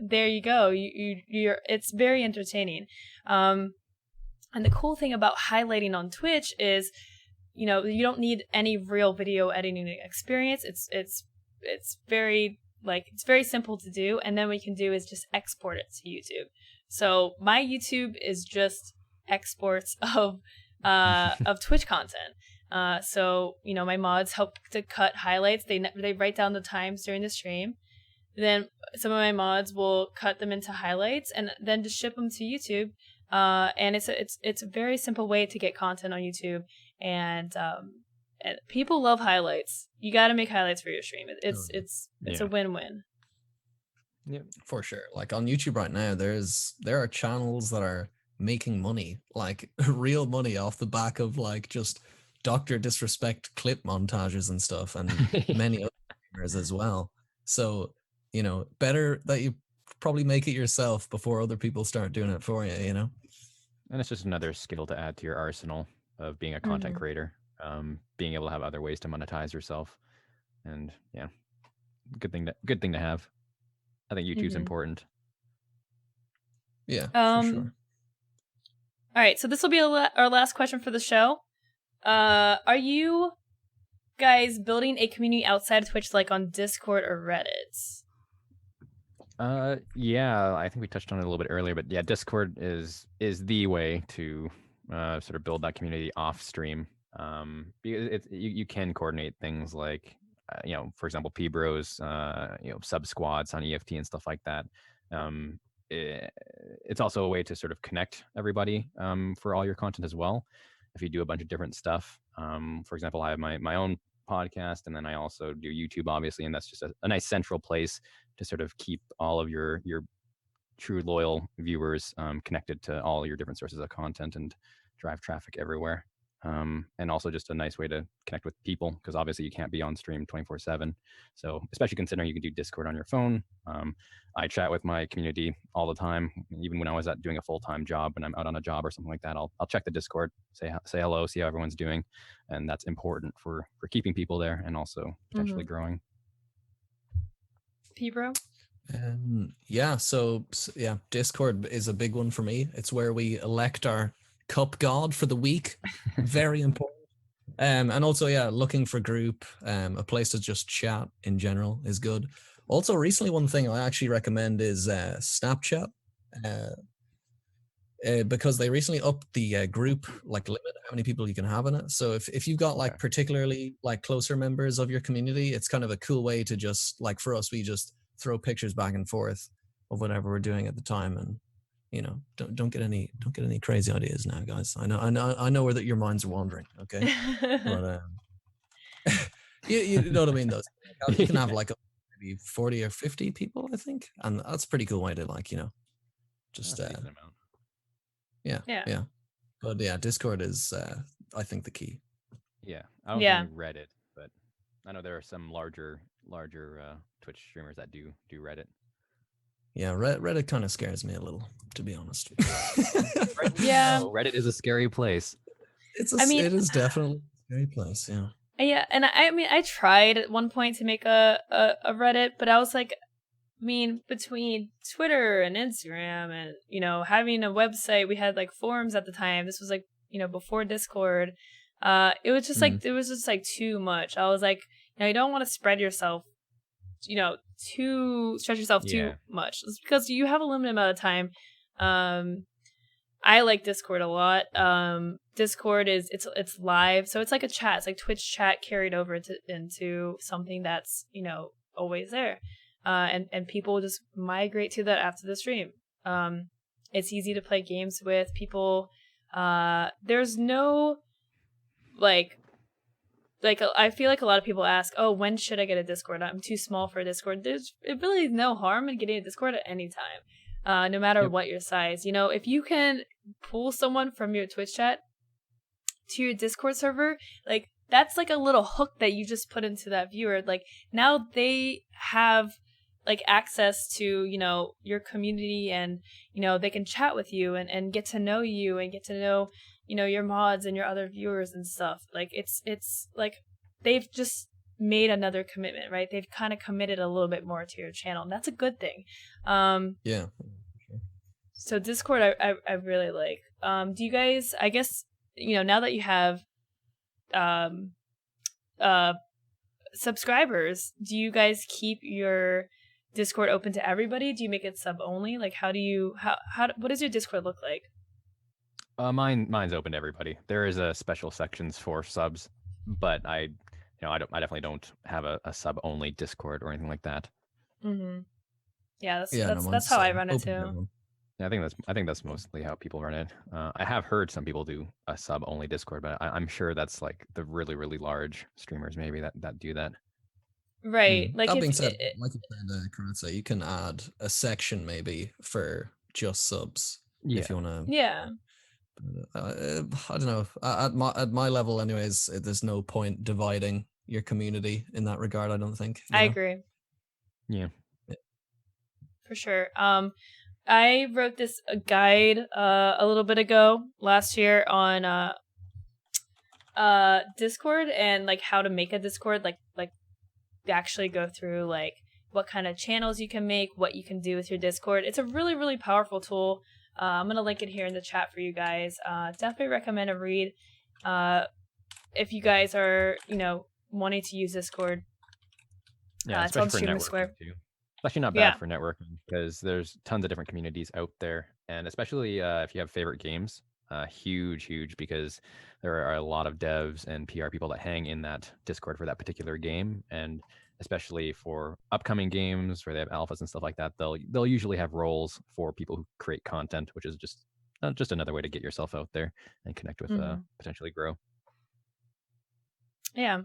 there you go. You're it's very entertaining. And the cool thing about highlighting on Twitch is, you don't need any real video editing experience. It's very it's very simple to do, and then what you can do is just export it to YouTube. So my YouTube is just exports of Twitch content. So my mods help to cut highlights. They write down the times during the stream. Then some of my mods will cut them into highlights and then just ship them to YouTube. And it's a very simple way to get content on YouTube, and people love highlights. You got to make highlights for your stream. It's a win-win. Yeah, for sure. Like on YouTube right now, there are channels that are making money, like real money, off the back of like just Dr. Disrespect clip montages and stuff, and many other streamers as well. So better that you probably make it yourself before other people start doing it for you. And it's just another skill to add to your arsenal of being a content creator. Being able to have other ways to monetize yourself, and good thing to have. I think YouTube's important. Yeah, for sure. All right, so this will be our last question for the show. Are you guys building a community outside of Twitch, like on Discord or Reddit? Yeah, I think we touched on it a little bit earlier, but yeah, Discord is the way to sort of build that community off stream. Because you can coordinate things like for example, Peebro's sub squads on EFT and stuff like that. It's also a way to sort of connect everybody for all your content as well. If you do a bunch of different stuff, for example, I have my own podcast, and then I also do YouTube, obviously, and that's just a nice central place to sort of keep all of your true loyal viewers connected to all your different sources of content and drive traffic everywhere. And also just a nice way to connect with people, because obviously you can't be on stream 24/7. So especially considering you can do Discord on your phone. I chat with my community all the time, even when I was doing a full-time job. When I'm out on a job or something like that, I'll check the Discord, say hello, see how everyone's doing, and that's important for keeping people there and also potentially growing. Peebro? So Discord is a big one for me. It's where we elect our cup god for the week. Very important. And also looking for group, a place to just chat in general is good. Also recently, one thing I actually recommend is Snapchat, because they recently upped the group limit, how many people you can have in it. So if you've got particularly closer members of your community, it's kind of a cool way to just for us, we just throw pictures back and forth of whatever we're doing at the time, and don't get any crazy ideas now, guys. I know where that your minds are wandering. Okay, but you know what I mean. Those you can have maybe 40 or 50 people, I think, and that's a pretty cool way to just yeah. But Discord is I think the key. Yeah, I don't think Reddit, but I know there are some larger Twitch streamers that do Reddit. Yeah, Reddit kind of scares me a little, to be honest. Reddit is a scary place. It is definitely a scary place. Yeah. Yeah, and I tried at one point to make a Reddit, but I was like, between Twitter and Instagram and having a website, we had forums at the time. This was before Discord. It was just too much. I was like, you don't want to spread yourself, stretch yourself too much, because you have a limited amount of time. I like Discord a lot. Discord it's live, so it's like a chat. It's like Twitch chat carried over into something that's always there, and people just migrate to that after the stream. It's easy to play games with people. There's no I feel like a lot of people ask, oh, when should I get a Discord? I'm too small for a Discord. There's really no harm in getting a Discord at any time, no matter what your size. If you can pull someone from your Twitch chat to your Discord server, that's a little hook that you just put into that viewer. Now they have access to your community, and they can chat with you and get to know you and get to know your mods and your other viewers and stuff. It's they've just made another commitment, right? They've kind of committed a little bit more to your channel, and that's a good thing. Yeah. So Discord, I really like. Do you guys? I guess now that you have subscribers, do you guys keep your Discord open to everybody? Do you make it sub only? Like, how what does your Discord look like? Mine's open to everybody. There is a special sections for subs, but I definitely don't have a sub only Discord or anything like that. Mm-hmm. Yeah, that's how I run it too. Yeah, I think that's mostly how people run it. I have heard some people do a sub only Discord, but I'm sure that's like the really, really large streamers maybe that do that. Right. Like that being said, like you said, Kiratze, you can add a section maybe for just subs if you want to. Yeah. I don't know. At my level, anyways, there's no point dividing your community in that regard. I don't think. I agree. Yeah. For sure. I wrote this guide a little bit ago last year on Discord and like how to make a Discord, like actually go through like what kind of channels you can make, what you can do with your Discord. It's a really, really powerful tool. I'm gonna link it here in the chat for you guys. Definitely recommend a read if you guys are wanting to use Discord. Yeah, it's on especially for StreamerSquare. networking too. It's actually not bad for networking because there's tons of different communities out there, and especially if you have favorite games, huge because there are a lot of devs and PR people that hang in that Discord for that particular game, and especially for upcoming games where they have alphas and stuff like that, they'll usually have roles for people who create content, which is just another way to get yourself out there and connect with potentially grow. Yeah.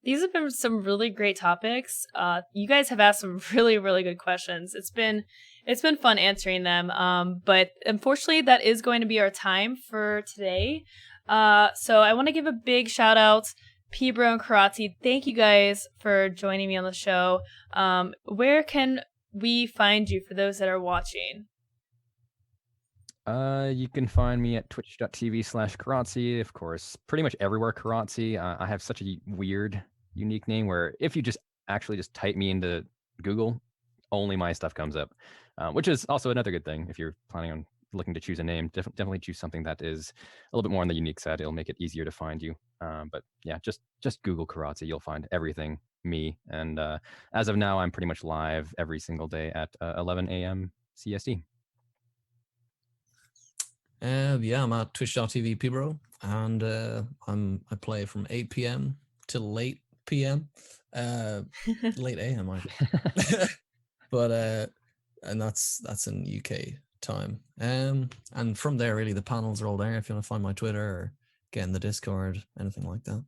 These have been some really great topics. You guys have asked some really, really good questions. It's been fun answering them. But unfortunately that is going to be our time for today. So I want to give a big shout out Peebro and Kiratze. Thank you guys for joining me on the show. Where can we find you for those that are watching? You can find me at twitch.tv/Kiratze, of course, pretty much everywhere Kiratze. I have such a weird, unique name where if you just type me into Google, only my stuff comes up, which is also another good thing. If you're planning on looking to choose a name, definitely choose something that is a little bit more on the unique side. It'll make it easier to find you. But yeah, just Google Kiratze. You'll find everything me. And as of now, I'm pretty much live every single day at 11 a.m. CST. Yeah, I'm at twitch.tv Peebro, and I play from 8 p.m. till late p.m. Late a.m. I think. But and that's in UK time. And from there, really, the panels are all there if you want to find my Twitter or get in the Discord, anything like that.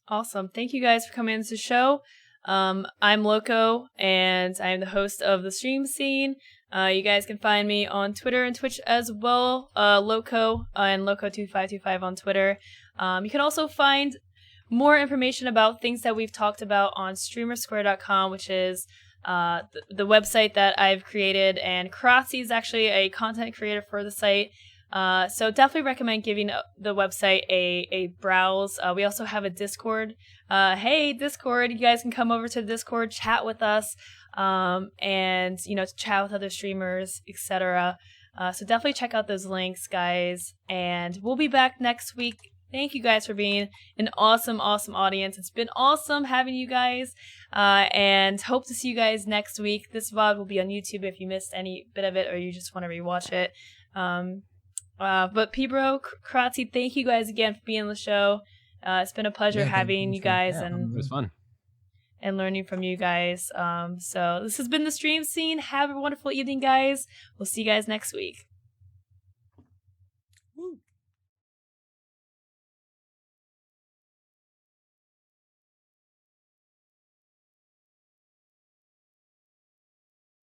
Awesome. Thank you guys for coming into the show. I'm Loco, and I'm the host of the Stream Scene. You guys can find me on Twitter and Twitch as well, Loco and Loco2525 on Twitter. You can also find more information about things that we've talked about on StreamerSquare.com, which is the website that I've created, and Kiratze is actually a content creator for the site. So definitely recommend giving the website a browse. We also have a Discord. Hey, Discord, you guys can come over to the Discord, chat with us, and chat with other streamers, etc. So definitely check out those links, guys. And we'll be back next week. Thank you guys for being an awesome audience. It's been awesome having you guys, and hope to see you guys next week. This VOD will be on YouTube if you missed any bit of it or you just want to rewatch it. But Peebro, Kiratze, thank you guys again for being on the show. It's been a pleasure having you guys, and it was fun and learning from you guys. So this has been the Stream Scene. Have a wonderful evening, guys. We'll see you guys next week.